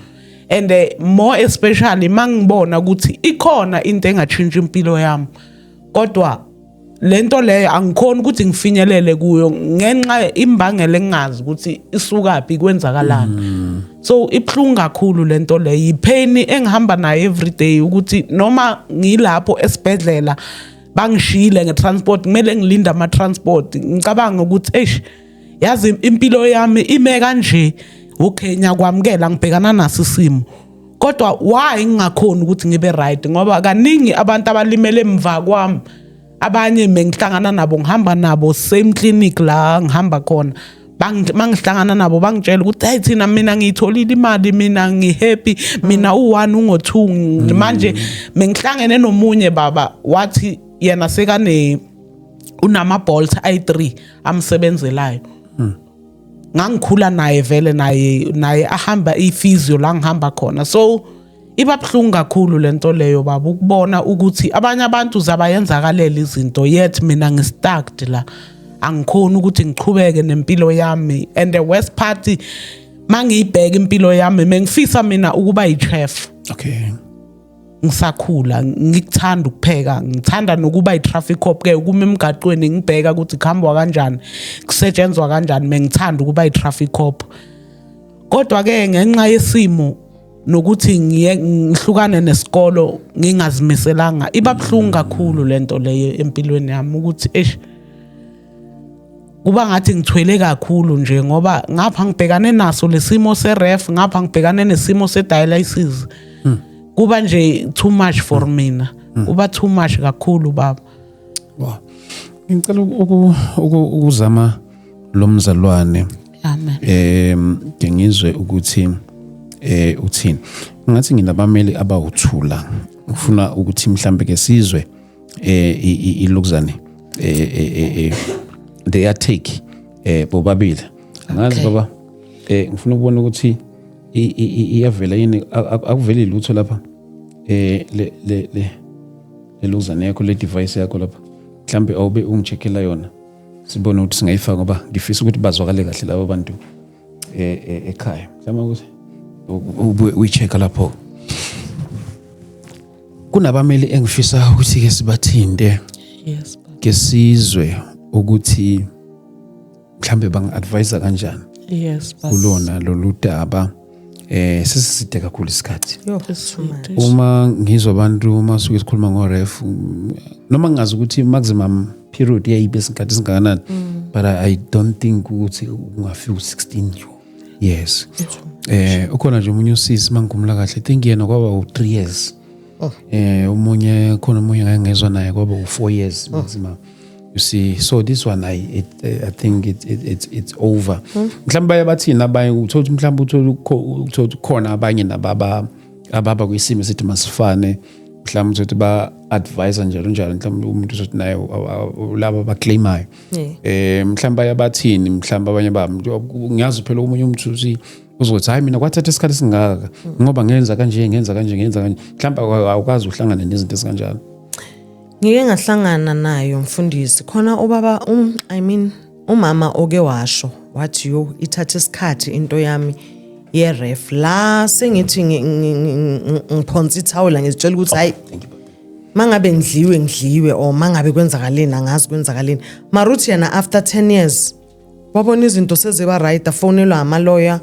and more especially mangibona ukuthi ikhona into engatshintsha impilo yami kodwa lento leyo angikhona ukuthi ngifinyelele kuyo ngenxa imbangela engazi ukuthi isukaphi kwenzakalani. So ibhlungu kakhulu lento leyo, ipain engihamba nayo every day ukuthi noma ngilapho esibhedlela bangishile ngetransport kumele ngilinda ama transport ngicabanga ukuthi yazi impilo yami ime kanje, okay nyakwamkela ngibhekana naso isimo, kodwa why ngingakhona ukuthi ngibe right ngoba kaningi abantu abalimele emva kwami abanye mengihlangana nabo ngihamba nabo same clinic la ngihamba khona mangihlangana nabo bangitshela ukuthi hey thina mina ngiyitholile imali, mina ngihappy, mina u1 ungo2 manje mengihlangene nomunye baba wathi yena sekane unama Bolt i3 amsebenzelayo. Ngangikhula naye vele naye ahamba iphysio la ngihamba khona, so ibabhlungu kakhulu lento leyo baba ukubona ukuthi abanye abantu zabayenzakalele izinto yet mina ngistucked la angikhona ukuthi ngichubeke nempilo yami. And the worst part mangiyibheka impilo yami mengifisa mina ukuba yichef.
Okay.
Ngisakhula ngikuthanda ukupheka, ngithanda nokuba itraffic cop ke ukuma emgaqweni ngibheka ukuthi kuhambwa kanjani, kusetshenzwa kanjani, mengithanda ukuba itraffic cop. Kodwa ke ngenxa yesimo nokuthi ngihlukane nesikolo ngingazimiselanga ibabhlungu kakhulu lento leyo empilweni yami ukuthi kuba ngathi ngithwele kakhulu nje ngoba ngapha ngibhekane naso lesimo seref, ngapha ngibhekane nesimo sedialysis. Kuba nje too much for mina. Kuba too much kakhulu baba.
Wow. Ngicela ukuzama lo mzalwane.
Amen.
Ngizwe ukuthi uthini. Ngathi nginabameli abawuthula. Ufuna ukuthi mhlambe ke sizwe ilokuzane they are take bobabili. Ngazi baba ngifuna ukubona ukuthi iyavela yini akuveli lutho lapha le lozane yakho le device yakho lapha mhlambe awube ungicheckela yona sibone ukuthi singayifaka ngoba ngifisa ukuthi bazwakale kahle labo bantu ekhaya mhlawumbe ukuthi uyichecka lapho. Kunabameli engifisa ukuthi ke sibathinde
yes
ke sizwe ukuthi mhlambe bang-advise kanjani
yes
kulona loludaba sesiside kakhulu isikhathi.
Uma
ngizwa abantu masuke sikhuluma ngoref noma ngingazi ukuthi maximum period yayibe isikhathi singakanani, but I don't think ukuthi ungafika 16 years. Ukhona nje umunye usisi mangumla kahle I think yena kwaba u3 years. Umunye khona umunye ngangezwe naye kwaba u4 years maximum. You see, so this one I think it's over. Mhlawumbe bayabathina abanye uthola mhlawumbe uthola khona abanye nababa kwisimo sithi masifane, mhlawumbe uthi ba advisor njalo mhlawumbe umuntu uzothi naye laba baclaimayo. Mhlawumbe bayabathini, mhlawumbe abanye ngiyazi phela umunye umuntu uzothi hayi mina kwathatha isikhathi singaka ngoba ngenza kanje. Mhlawumbe awukazi uhlangane nezinto ezikanjalo.
Ngike ngahlangana nayo mfundisi khona ubaba umama oke washo wathi ithatha isikhathi into yami yeref la sengithi ngiphonsa ithawula ngizitshela ukuthi hayi mangabe ngidliwe o mangabe kwenzakaleni angazi kwenzakaleni maruthi yana after 10 years wabona izinto seziba right, afonelwa ama lawyer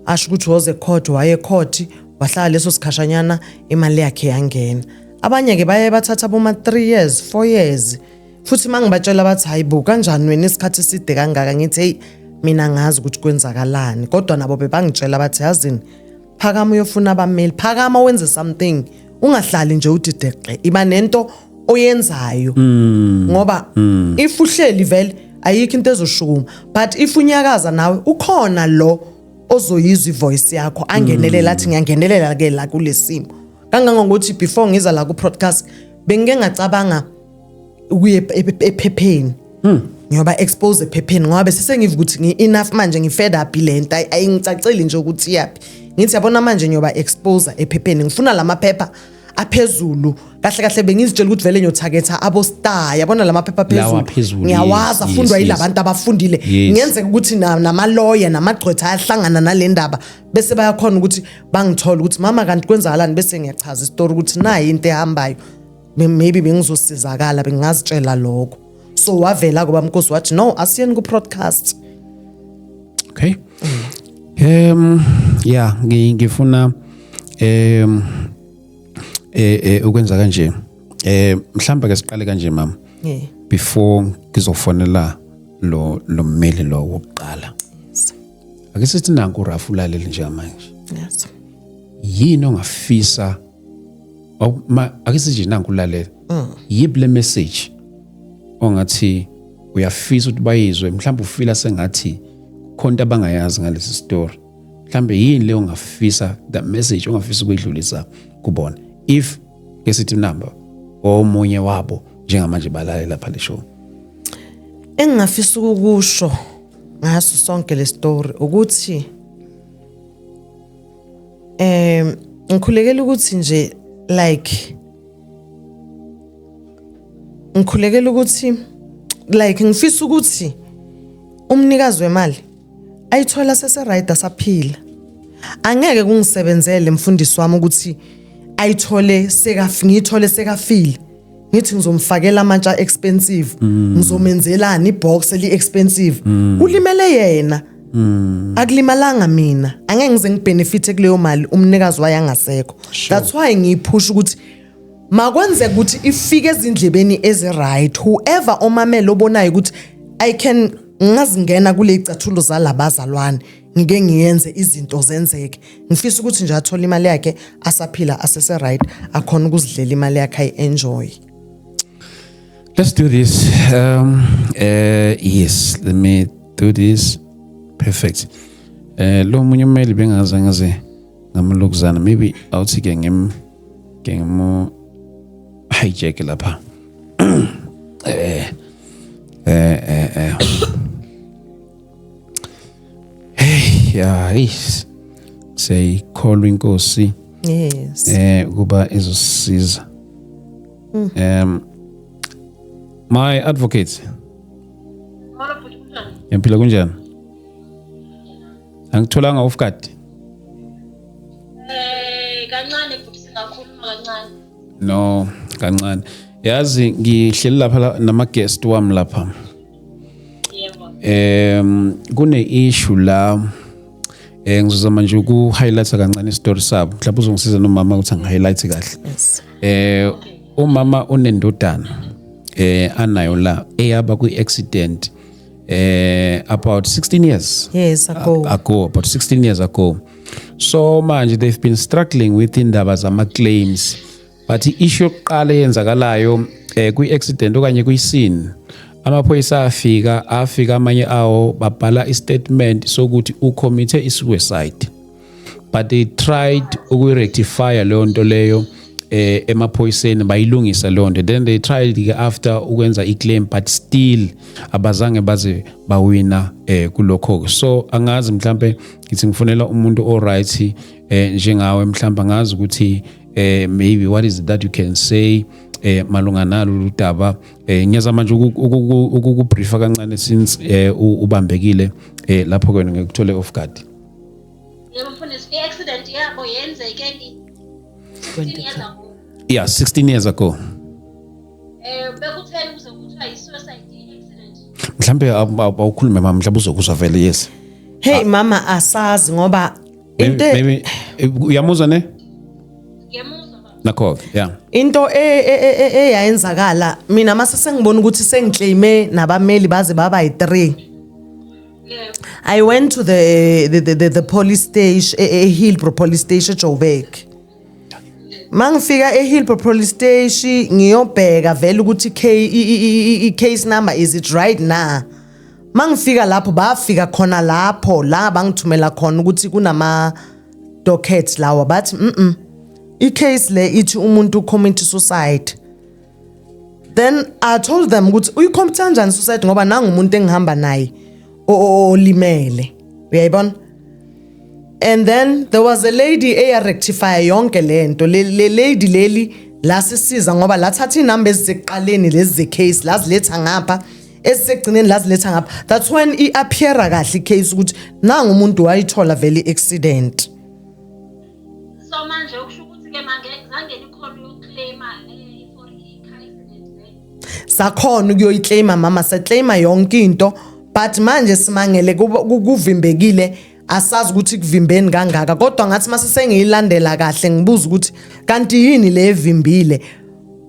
asho ukuthi woze court waye court wahlala leso sikhashanyana imali yakhe yangena. Abanye ke baye bathatha boma 3 years 4 years futhi mangibatshela bathi hayibo kanjani wena isikhathi eside kangaka ngithi hey mina ngazi ukuthi kwenzakalani, kodwa nabo bebangitshela bathi yazini phakama uyofuna abameli, phakama wenze something, ungahlali nje uthi deqe, iba nento oyenzayo ngoba if uhleli vele ayikho into ezoshukuma, but if unyakaza nawe ukhona lo ozoyizwa ivoice yakho angenelela athi ngiyangenelela ke la kulesimo. Kangangokuthi before ngiza la ku podcast bengike ngacabanga ukuye ephepheni ngiyoba expose ephepheni ngoba bese ngivuka ukuthi enough manje ngifed up lento ayingicaceli nje ukuthi yapi, ngithi yabona manje ngiyoba expose ephepheni, ngifuna lamaphepha aphezulu kahle bengizitshela ukuthi vele ngiyotargeta abo star, yabona lamaphepha aphezulu ngiyawazi afundwa yilabantu abafundile, ngenze ukuthi nama lawyer namagqwetha ayahlangana nalendaba bese bayakhona ukuthi bangithola ukuthi mama kanti kwenzakalani, bese ngiyachaza istory ukuthi nayi into ehambayo maybe bengizosizakala bengazitshela lokho. so wavela kuba mkhosi wathi no asiyeni ku broadcast.
Okay. Yeah, ngifuna ukwenza kanje. Mhlamba ke siqale kanje mama.
Yeah.
Before ngizofonela lo mmeli lo wokuqala. Ake sithi nanku Rafu laleli nje manje.
Yes.
Yini ongafisa ake sithi nanku lalela. Yible message ongathi uyafisa ukuthi bayizwe mhlawumbe ufila sengathi khonto abangayazi ngalesi story. Mhlawumbe yini le ongafisa that message ongafisa ukuyidlulisa kubona if ke sithi number omunye wabo njengamanje balalela lapha le show.
Engingafisa ukusho ngaso sonke le story ukuthi ngikhulekela ukuthi nje like ngifisa ukuthi umnikazi wemali ayithola sese-right asaphila. Angeke kungisebenzele mfundisi wami ukuthi ayithole ngiyithole sekafile. Ngithi ngizomfakela amantsha expensive, ngizomenzelana ibox eli expensive. Ulimele yena. Akulimalanga mina. Angeke ngize ngibenefite kuleyo mali umnikazi wayangasekho. That's why ngiyipush ukuthi makwenzeka ukuthi ifike ezindlebeni ezi-right. Whoever omamela obonayo ukuthi I can ngazingena kule icathulo zalabazalwane ngike ngiyenze izinto zenzeke. Ngifisa ukuthi nje athola imali yakhe asaphila asese-right akhona ukuzidlela imali yakhe ayi-enjoy.
Let's do this. Yes, let me do this. Perfect. Lo munye umeli bengaze ngamalokuzana maybe awuthi ke ngemo hijack lapha. Hey, yeah, say call inkosi.
Yes.
Kuba izosiza. My advocate. Yaphila kunjani? Angitholanga ufkati.
Kancane futhi singakhuluma kancane.
No, kancane. Yazi ngihleli lapha nama guest wami lapha.
Yebo.
Kune issue la ngizozama nje uku highlight kancane istory sabo. Mhlawumbe uzongisiza nomama ukuthi ngi-highlight kahle.
Yes.
Umama unendodana anayo la eyaba kwi-accident about 16 years.
Yes, ago
About 16 years ago. So manje they've been struggling with indaba zama claims. But i-issue yokuqala yenzakalayo kwi-accident okanye kwi-scene amaphoyisa afika amanye awo babhala i-statement sokuthi ucommit suicide. But they tried ukurectify leyo nto leyo emaphoyiseni bayilungisa leyo nto. Then they tried after ukwenza i-claim but still abazange baze bawina kulokho. So angazi mhlambe ngithi ngifonela umuntu all-right njengawe mhlambe angazi ukuthi maybe what is it that you can say malunga nalo udaba. Ngiyaza manje ukukubriefa kancane since ubambekile lapho kwena ngikuthole off guard.
Yebo mfundisi, i-accident yabo yenzeke 16 years ago.
Yeah, 16 years ago.
Bekutheni kuze kuthiwa yi-suicide accident.
Mhlambe awukhulume mama mhlawumbe uzokuzwa vele yes.
Hey mama asazi ngoba
Maybe uyamuzwa ne?
Ngiyamuzwa baba.
Nakho, yeah.
into eyayenzakala mina mase sengibona ukuthi sengiclaime nabameli baze baba yi3.
Yebo.
I went to the police station Hillbrow police station Joburg. Mangifika eHillbrow police station ngiyobheka vele ukuthi case number is it right na. Mangifika lapho bafika khona lapho la bangithumela khona ukuthi kunama dockets lawa bathi i-case le ithi umuntu commit suicide. Then I told them ukuthi uyicommit kanjani suicide ngoba nanga umuntu engihamba naye olimele. Uyayibona? And then there was a lady rectify yonke lento le lady leli la sisiza ngoba lathatha inamba eziseqaleni lezi ze case laziletha ngapha esegcineni laziletha ngapha. That's when appeara kahle case ukuthi nanga umuntu wayithola vele accident.
So manje ukusho ukuthi ke manje zange nikhona ukuclaima for i-accident le.
sakhona ukuyoyiclaima mama seclaima yonke into but manje simangele kuvimbekile asazi ukuthi kuvimbeni kangaka kodwa ngathi mase sengiyilandela kahle ngibuza ukuthi kanti yini le evimbile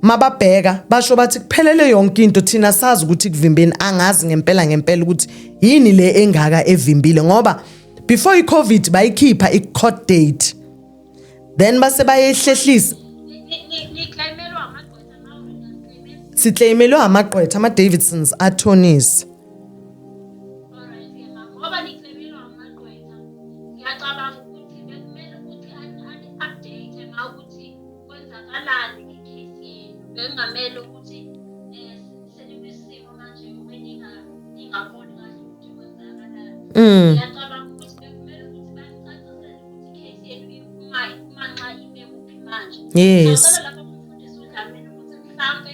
mababheka basho bathi kuphelele yonke into thina sazi ukuthi kuvimbeni angazi ngempela ukuthi yini le engaka evimbile ngoba before i-COVID bayikhipha i-court date then base bayehlehlisa
Niclaimelwa amagqwetha nawo niyaclaimela.
siclaimelwe amagqwetha ama-Davidsons attorneys
Alright ke mama. Ngoba niclaimelwa amagqwetha. Ngiyacabanga ukuthi bekumele ukuthi ani-update mawukuthi kwenzakalani ngecase yenu. Bekungamele ukuthi senikwisimo manje ningaboni kahle ukuthi kwenzakalani. Ngiyacabanga ukuthi bekumele ukuthi banicacisele ukuthi icase yenu uma nxa ime kuphi manje.
Yes.
Ngicela lapha kumfundisi uDlamini ukuthi mhlambe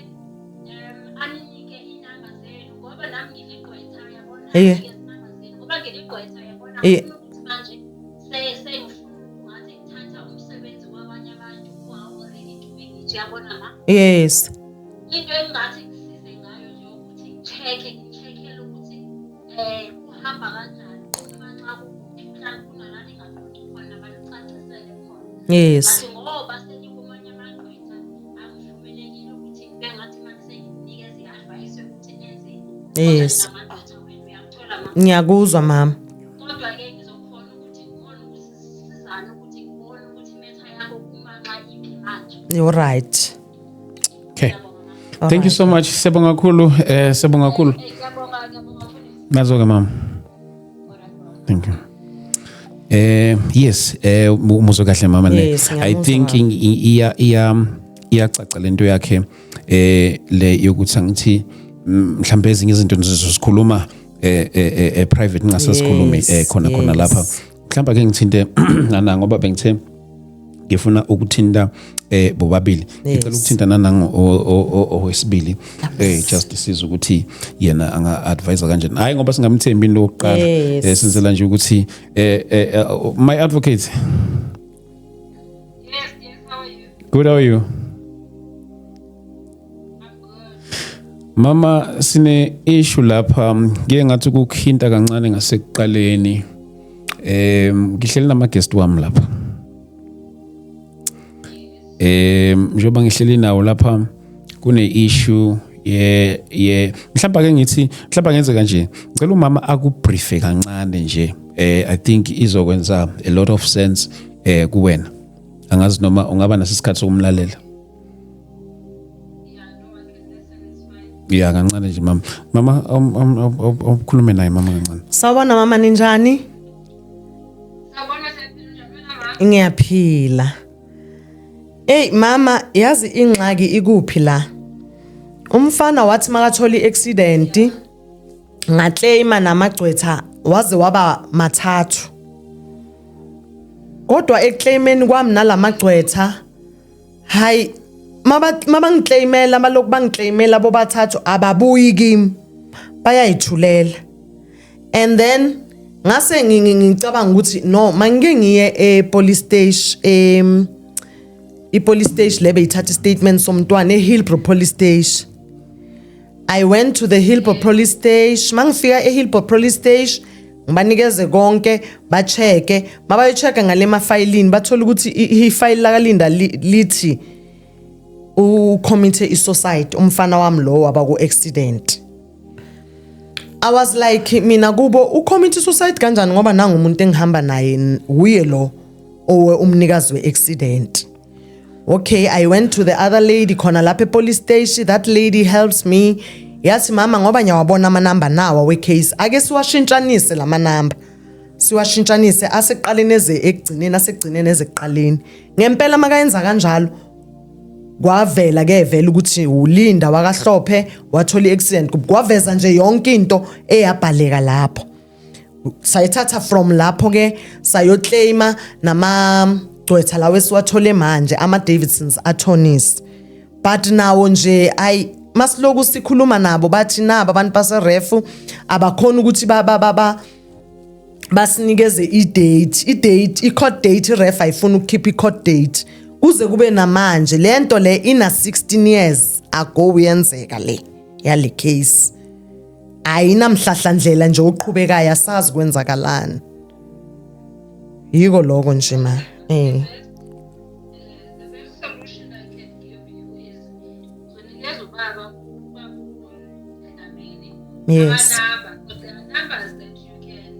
aninike inamba zenu ngoba nami ngiligqwetha uyabona inamba zenu ngoba ngiligqwetha uyabona ukuthi manje sengifuna ngathi ngithatha umsebenzi kwabanye abantu who are already doing it uyabona ma
yes
into engathi ngisize ngayo nje ukuthi ngicheckele ukuthi uhamba kanjani uma nxa kuphi mhlawumbe kunalani ngaqondi khona banicacisele khona
yes
Bathi ngoba senikumanye amagqwetha angivumelekile ukuthi bengathi manje senginikeza i-advice yokuthi nenzeni.
Yes.
Kodwa namagqwetha wenu uyamthola mama.
ngiyakuzwa mama
Kodwa-ke ngizokhona ukuthi ngibone ukuthi sisizane ukuthi ngibone ukuthi imetha yakho kuma nxa iphi manje.
you're right
Okay.
Ngiyabonga mama.
Thank you so much. Siyabonga kakhulu. Siyabonga kakhulu.
Ngiyabonga mfundisi.
Nazo ke mama. Thank you. Yes, umuzwa kahle mama ne.
Yes,
I
ngiyamuzwa
think iyacaca lento yakhe le yokuthi angithi mhlambe ezinye izinto nizosikhuluma private ngasasikhulumi khona lapha. Mhlamba ke ngithinte nana ngoba bengithe ngifuna ukuthinta bobabili ngicela ukuthinta nanango owesibili just siza ukuthi yena anga advisor kanjani hayi ngoba singamthembi into yokuqala senzela nje ukuthi my advocate
Yes, how are you?
good, how are you?
I'm good.
Mama sine issue lapha ngeke ngathi ukukhinta kancane ngasekuqaleni ngihleli nama guest wami lapha njoba ngihleli nawo lapha kune issue mhlamba ke ngithi mhlamba ngenze kanje ngicela umama akubriefe kancane nje I think izokwenza a lot of sense kuwena angazi noma ungaba nasisikhathi sokumlalela yeah kancane nje mama ukhulume naye mama kancane
sawubona mama ninjani
Sawubona sempilo njani mama?
ngiyaphila mama yazi ingxaki ikuphi la umfana wathi makathola i-accident ngaclaima namagcwetha waze waba mathathu kodwa eclaimeni kwami nalamagcwetha hayi mabangiclaimela baloku bangiclaimela bobathathu ababuyi kimi bayayithulela and then ngase ngicabanga ukuthi no mangike ngiye e-police station i-police station lebe ithatha statement somntwana eHillbrow police station I went to the Hillbrow police station mangifika eHillbrow police station ngibanikeze konke bacheke mabayecheka ngale mafayilini bathola ukuthi ifile lakalinda lithi ucommittee isociety umfana wami lo waba ku accident I was like mina kubo ucommittee society kanjani ngoba nanga umuntu engihamba naye uye lo owe umnikazi we-accident okay I went to the other lady khona lapha police station that lady helps me yathi mama ngoba nyawabona amanamba nawa we-case ake siwashintshanise lamanamba siwashintshanise aseqaleni asegcineni ezekuqaleni ngempela makayenza kanjalo kwavela vela ukuthi ulinda wakahlophe wathola i-accident kwaveza nje yonke into eyabhaleka lapho sayithatha from lapho ke sayoclaima namagcwetha lawo esiwathole manje ama-Davidsons attorneys but nawo nje masiloku sikhuluma nabo bathi nabo abantu baserefu abakhona ukuthi basinikeze i-court date iref ayifuna ukukhipha i-court date kuze kube namanje lento le ina 16 years ago uyenzeka le yale case ayinamhlahlandlela nje oqhubekayo asazi kwenzakalani yiko lokho nje ma
The best solution I can give you is uzonikeza ubaba egameni
Yes.
ama-number, because there are numbers that you can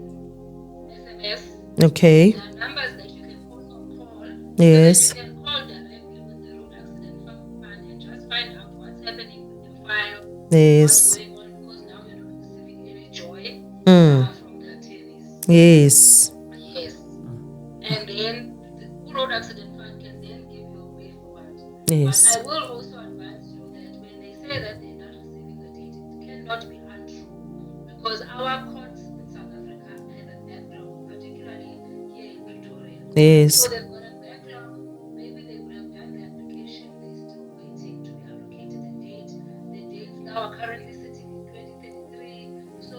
SMS,
okay
there are numbers that you can also call.
Yes.
So that you can call directly with the road accident fund and just find out what's happening with the file,
Yes.
what's going on, because now you're not receiving any joy from the attorneys.
yes
Yes. And then the road accident fund can then give you a way forward.
Yes.
But I will also advise you that when they say that they're not receiving the data, it cannot be untrue. Because our courts in South Africa have a backlog, particularly here in Pretoria.
yes
So they've got a backlog. Maybe they would have done the application. They're still waiting to be allocated a date. The dates now are currently sitting in 2033. So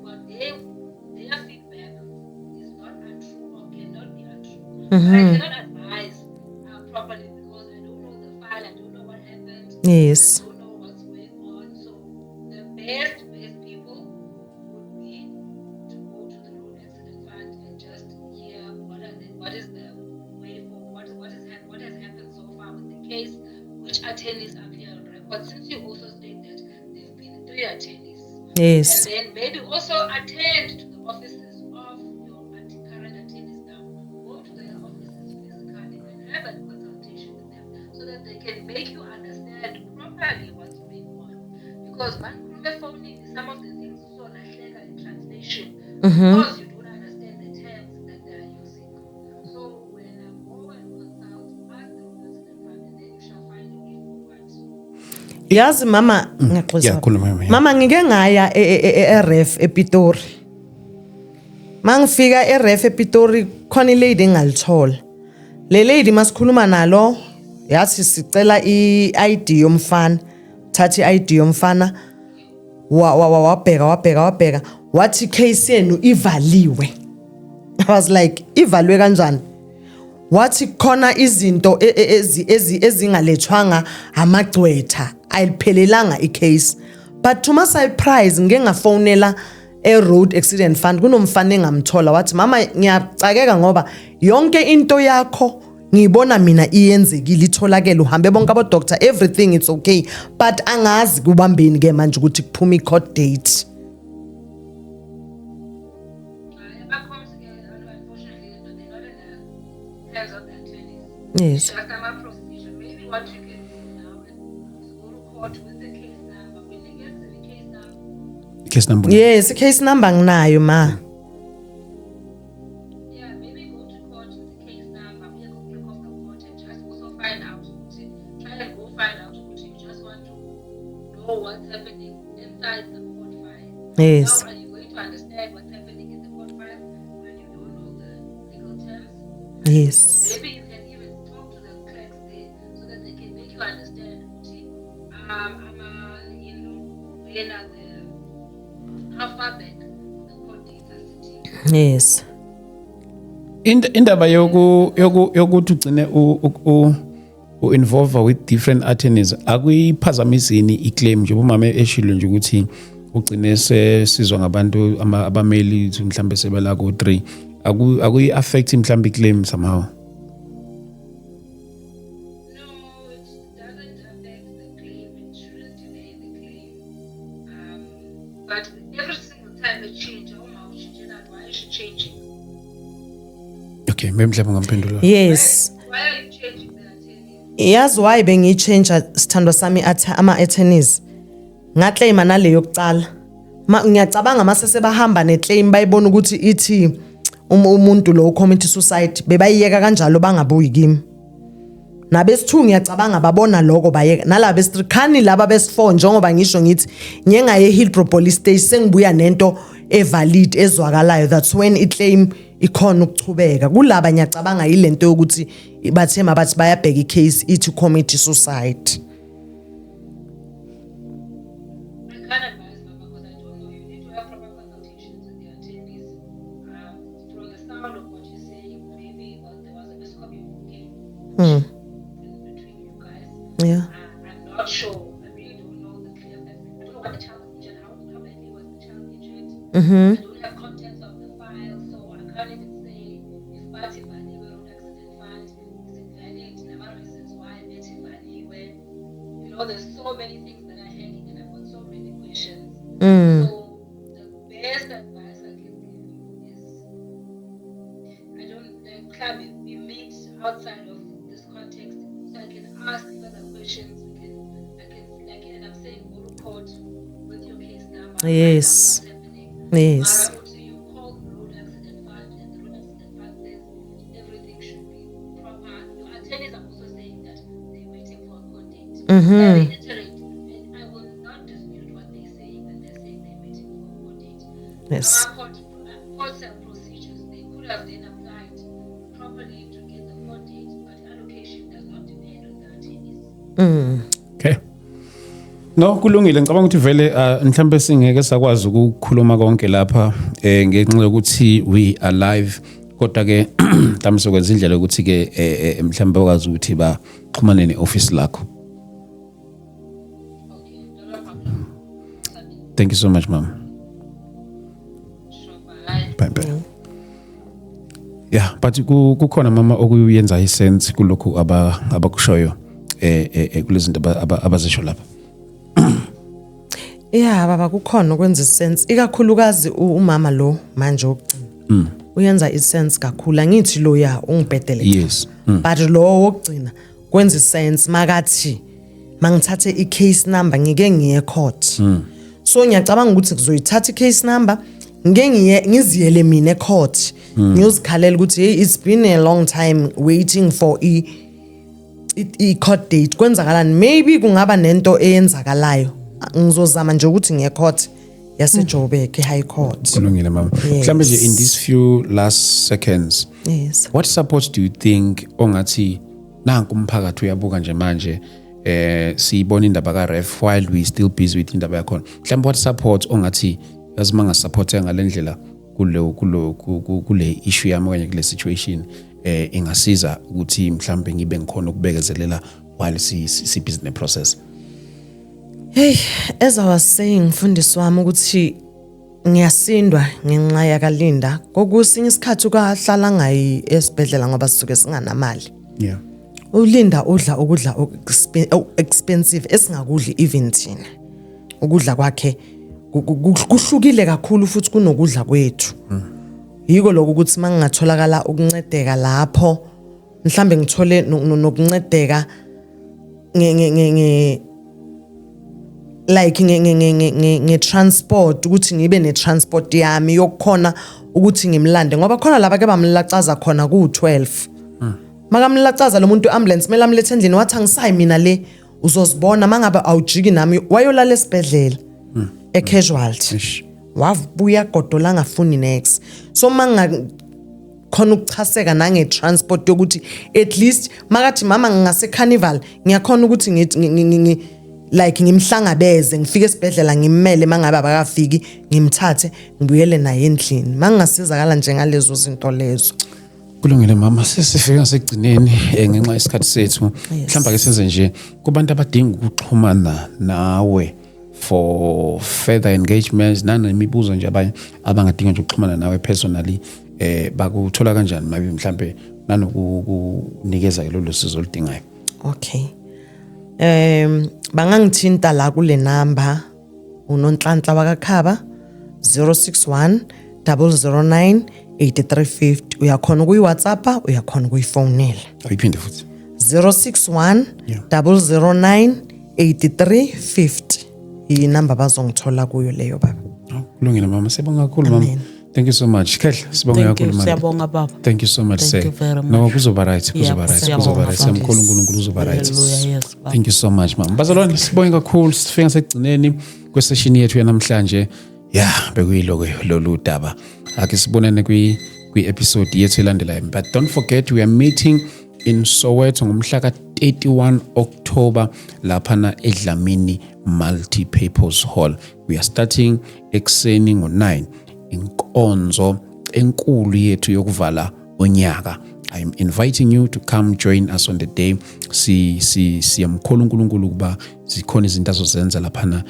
what their feedback is not untrue or cannot be untrue. But I cannot advise properly because I don't know the file. I don't know what happened.
yes
I don't know what's going on. So the best people would be to go to the road accident fund and just hear what is the way forward, what has happened so far with the case, which attorneys appear on record. Since you also state that there have been 3 attorneys.
yes
And then maybe also attend to the offices of your current attorneys now. Go to their offices physically and have a consultation with them so that they can make you understand properly what's going on. Because one phoning is some of the things so like in translation because you don't understand the terms that they are using. So when go and consult, ask the accident fund and then you shall find a way forward.
yazi mama ngiyaxolisa
Yeah, khuluma mama.
mama ngike ngaya eRef ePitori mangifika eRef ePitori khona ilady engalithola le lady masikhuluma nalo yathi sicela iID yomfana thathi iID yomfana wabheka wathi case yenu ivaliwe I was like ivalwe kanjani wathi khona izinto ezingalethwanga amagcwetha ayiphelelanga icase but to my surprise ngeke ngafonela road accident fund kunomfana engamthola wathi mama ngiyacakeka ngoba yonke into yakho ngibona mina iyenzekile itholakele uhambe bonke abo doctor everything it's okay but angazi kubambeni ke manje ukuthi kuphuma i-court date
Unfortunately, they're not in the hands of the attorneys.
yes
Just a procedure. Maybe what you can do now is go to court with the case number. When they get to the case number,
Case number.
yes case number nginayo ma
yeah, maybe go to court with the case number. Make a click of the court and just also find out. Try and go find out. You just want to know what's happening inside the court file.
Yes.
How are you going to understand what's happening in the court file when you don't know the legal terms?
yes
Maybe you can even talk to the clerks there so that they can make you understand. How far back the court dates are sitting.
yes
Indaba yokuthi ugcine u-involve with different attorneys akuyiphazamisini iclaim nje umama eshilo nje ukuthi ugcine sesizwa ngabantu abameli mhlambe sebela ku 3 akuyi-affect mhlambe iclaim somehow.
No, it doesn't affect the claim. It shouldn't delay the claim. But every single time it changes, why is she changing?
Okay, mhlawumbe ngamphendula.
yes
Why are you changing the attorney?
yazi why bengiyichange sithandwa sami ama-attorneys ngaclaima nale yokucala ngiyacabanga mase sebahamba neclaim bayibona ukuthi ithi umuntu lo commit suicide bebayiyeka kanjalo bangabuyi kimi nabesithu ngiyacabanga babona lokho bayeka nalabo besikhani laba bes4 njengoba ngisho ngithi nyengaye Hillbrow police station sengibuya nento evalid ezwakalayo that's when iclaim ikhona ukuchubeka kulaba ngiyacabanga yilento yokuthi bathema bathi bayabheka icase ithi commit suicide
I can't advise Mama because I don't know. You need to have proper consultations with the attorneys. From the sound of what you're saying, maybe there was a miscommunication between you guys.
yeah
I'm not sure. I really don't know the I don't have contents of the file, so I can't even say if Bati Baniwe Road Accident Fund is invalid, number reasons why Bati Baniwe. There's so many things that are hanging, and I've got so many questions. So the best advice I can give you is, I don't like club we meet outside of this context, so I can ask further questions. I can like, and I'm saying go to court with your case number.
Yes.
What's happening.
Yes.
So you call the road accident fund, and the road accident fund says everything should be proper. Your attorneys are also saying that they're waiting for a court date. I reiterate, and I will not dispute what they're saying, that they're saying they're waiting for a court date.
Yes.
Our court cell procedures, they could have then applied properly to get the court date, but allocation does not depend on the attorneys.
Okay. No, kulungile ngicabanga ukuthi vele mhlambe singeke sakwazi ukukhuluma konke lapha ngenxa yokuthi we are live, kodwa ke mhlambe sokwenza indlela ukuthi ke mhlambe bakwazi ukuthi baxhumane neoffice lakho.
Okay, no problem.
Thank you so much, ma'am.
Sure, bye.
Bye bye. Yeah, but kukhona mama okuyenza isense kulokhu abakushoyo kulezinto abazisho lapha.
Yeah, baba kukhona ukwenza isense ikakhulukazi umama lo manje ogcina. Uyenza isense kakhulu. Angithi lo ya ungibhedele.
Yes.
But lo wogcina kwenza isense makathi mangithathe i-case number ngike ngiye court. So ngiyacabanga ukuthi kuzoyithatha i-case number ngiziyele mina e-court. Ngiyozikhalela ukuthi hey, it's been a long time waiting for i-court date. Kwenzakalani? Maybe kungaba nento eyenzakalayo. Ngizozama nje ukuthi ngiye court yaseJoburg High Court.
Kulungile mama. Mhlambe nje in these few last seconds.
Yes.
What support do you think ongathi nanku umphakathi uyabuka nje manje siyibona indaba ka-ref while we still busy with indaba yakhona. Mhlambe what support ongathi yazimanga supporteka ngalendlela kule issue yami kanye kule situation ingasiza ukuthi mhlambe ngibe ngikhona ukubekezelela while si busy ne process.
Hey, as I was saying, mfundisi wami ukuthi ngiyasindwa ngenxa yakaLinda. Kokusinye isikhathi ukahlala ngayi esibhedlela ngoba sisuke singanamali.
Yeah.
uLinda udla ukudla expensive esingakudli even thina. Ukudla kwakhe kuhlukile kakhulu futhi kunokudla kwethu. Yiko lokho ukuthi mangingatholakala ukuncedeka lapho mhlambe ngithole nokuncedeka like nge-transport ukuthi ngibe ne-transport yami yokukhona ukuthi ngimlande ngoba khona laba ke bamlacaza khona ku-12 makamlacaza lo muntu ambulance kumele amlethe endlini wathi angisayi mina le uzozibona mangabe awujiki nami wayolala esibhedlela e-casualty wabuya godola ngafuni next so khona ukuchaseka nange-transport yokuthi at least makathi mama ngingase-carnival ngiyakhona ukuthi like ngimhlangabeze ngifike esibhedlela ngimmele mangabe abakafiki ngimthathe ngibuyele naye endlini mangasizakala nje ngalezo zinto lezo.
Kulungile mama sesifika segcineni ngenxa isikhathi sethu mhlamba ke senze nje kubantu abadinga ukuxhumana nawe for further engagements nanemibuzo nje abanye abangadinga nje ukuxhumana nawe personally bakuthola kanjani mabe mhlambe nanokunikeza lolu sizo oludingayo.
Okay. Bangangithinta la kule number uNonhlanhla wakaKhaba 061 009 8350 uyakhona ukuyiWhatsApp uyakhona ukuyifonela.
Ayiphinde futhi
061 009 8350 iyi number bazongithola kuyo leyo baba.
Kulungile mama sibonga kakhulu mama. Thank you so much. Khehla sibonga kakhulu mama.
Siyabonga baba.
Thank you so much sir.
Thank you very much.
No kuzoba right kuzoba right. Samkhulu uNkulunkulu uzoba right. Thank you so much mama. Bazalwane sibonga kakhulu sifika segcineni kwesession yethu yanamhlanje. Yeah bekuyiloko lolu daba. Ake sibonane kwi-episode yethu elandelayo. But don't forget we are meeting in Soweto ngomhla ka-31 October laphana eDlamini Multi-Purpose Hall. We are starting ekseni ngo-9 inkonzo enkulu yethu yokuvala onyaka I'm inviting you to come join us on the day. Siyamkhola uNkulunkulu ukuba zikhona izinto azozenza laphana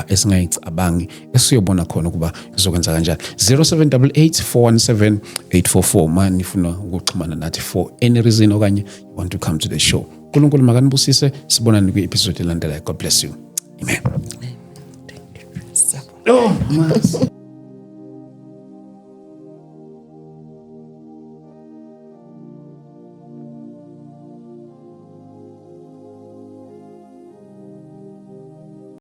esingayicabangi esiyobona khona ukuba izokwenza kanjani. 0788 417 844 man nifuna ukuxhumana nathi for any reason okanye you want to come to the show. uNkulunkulu makanibusise, sibonane kwi-episode elandelayo. God bless you. Amen.
Oh,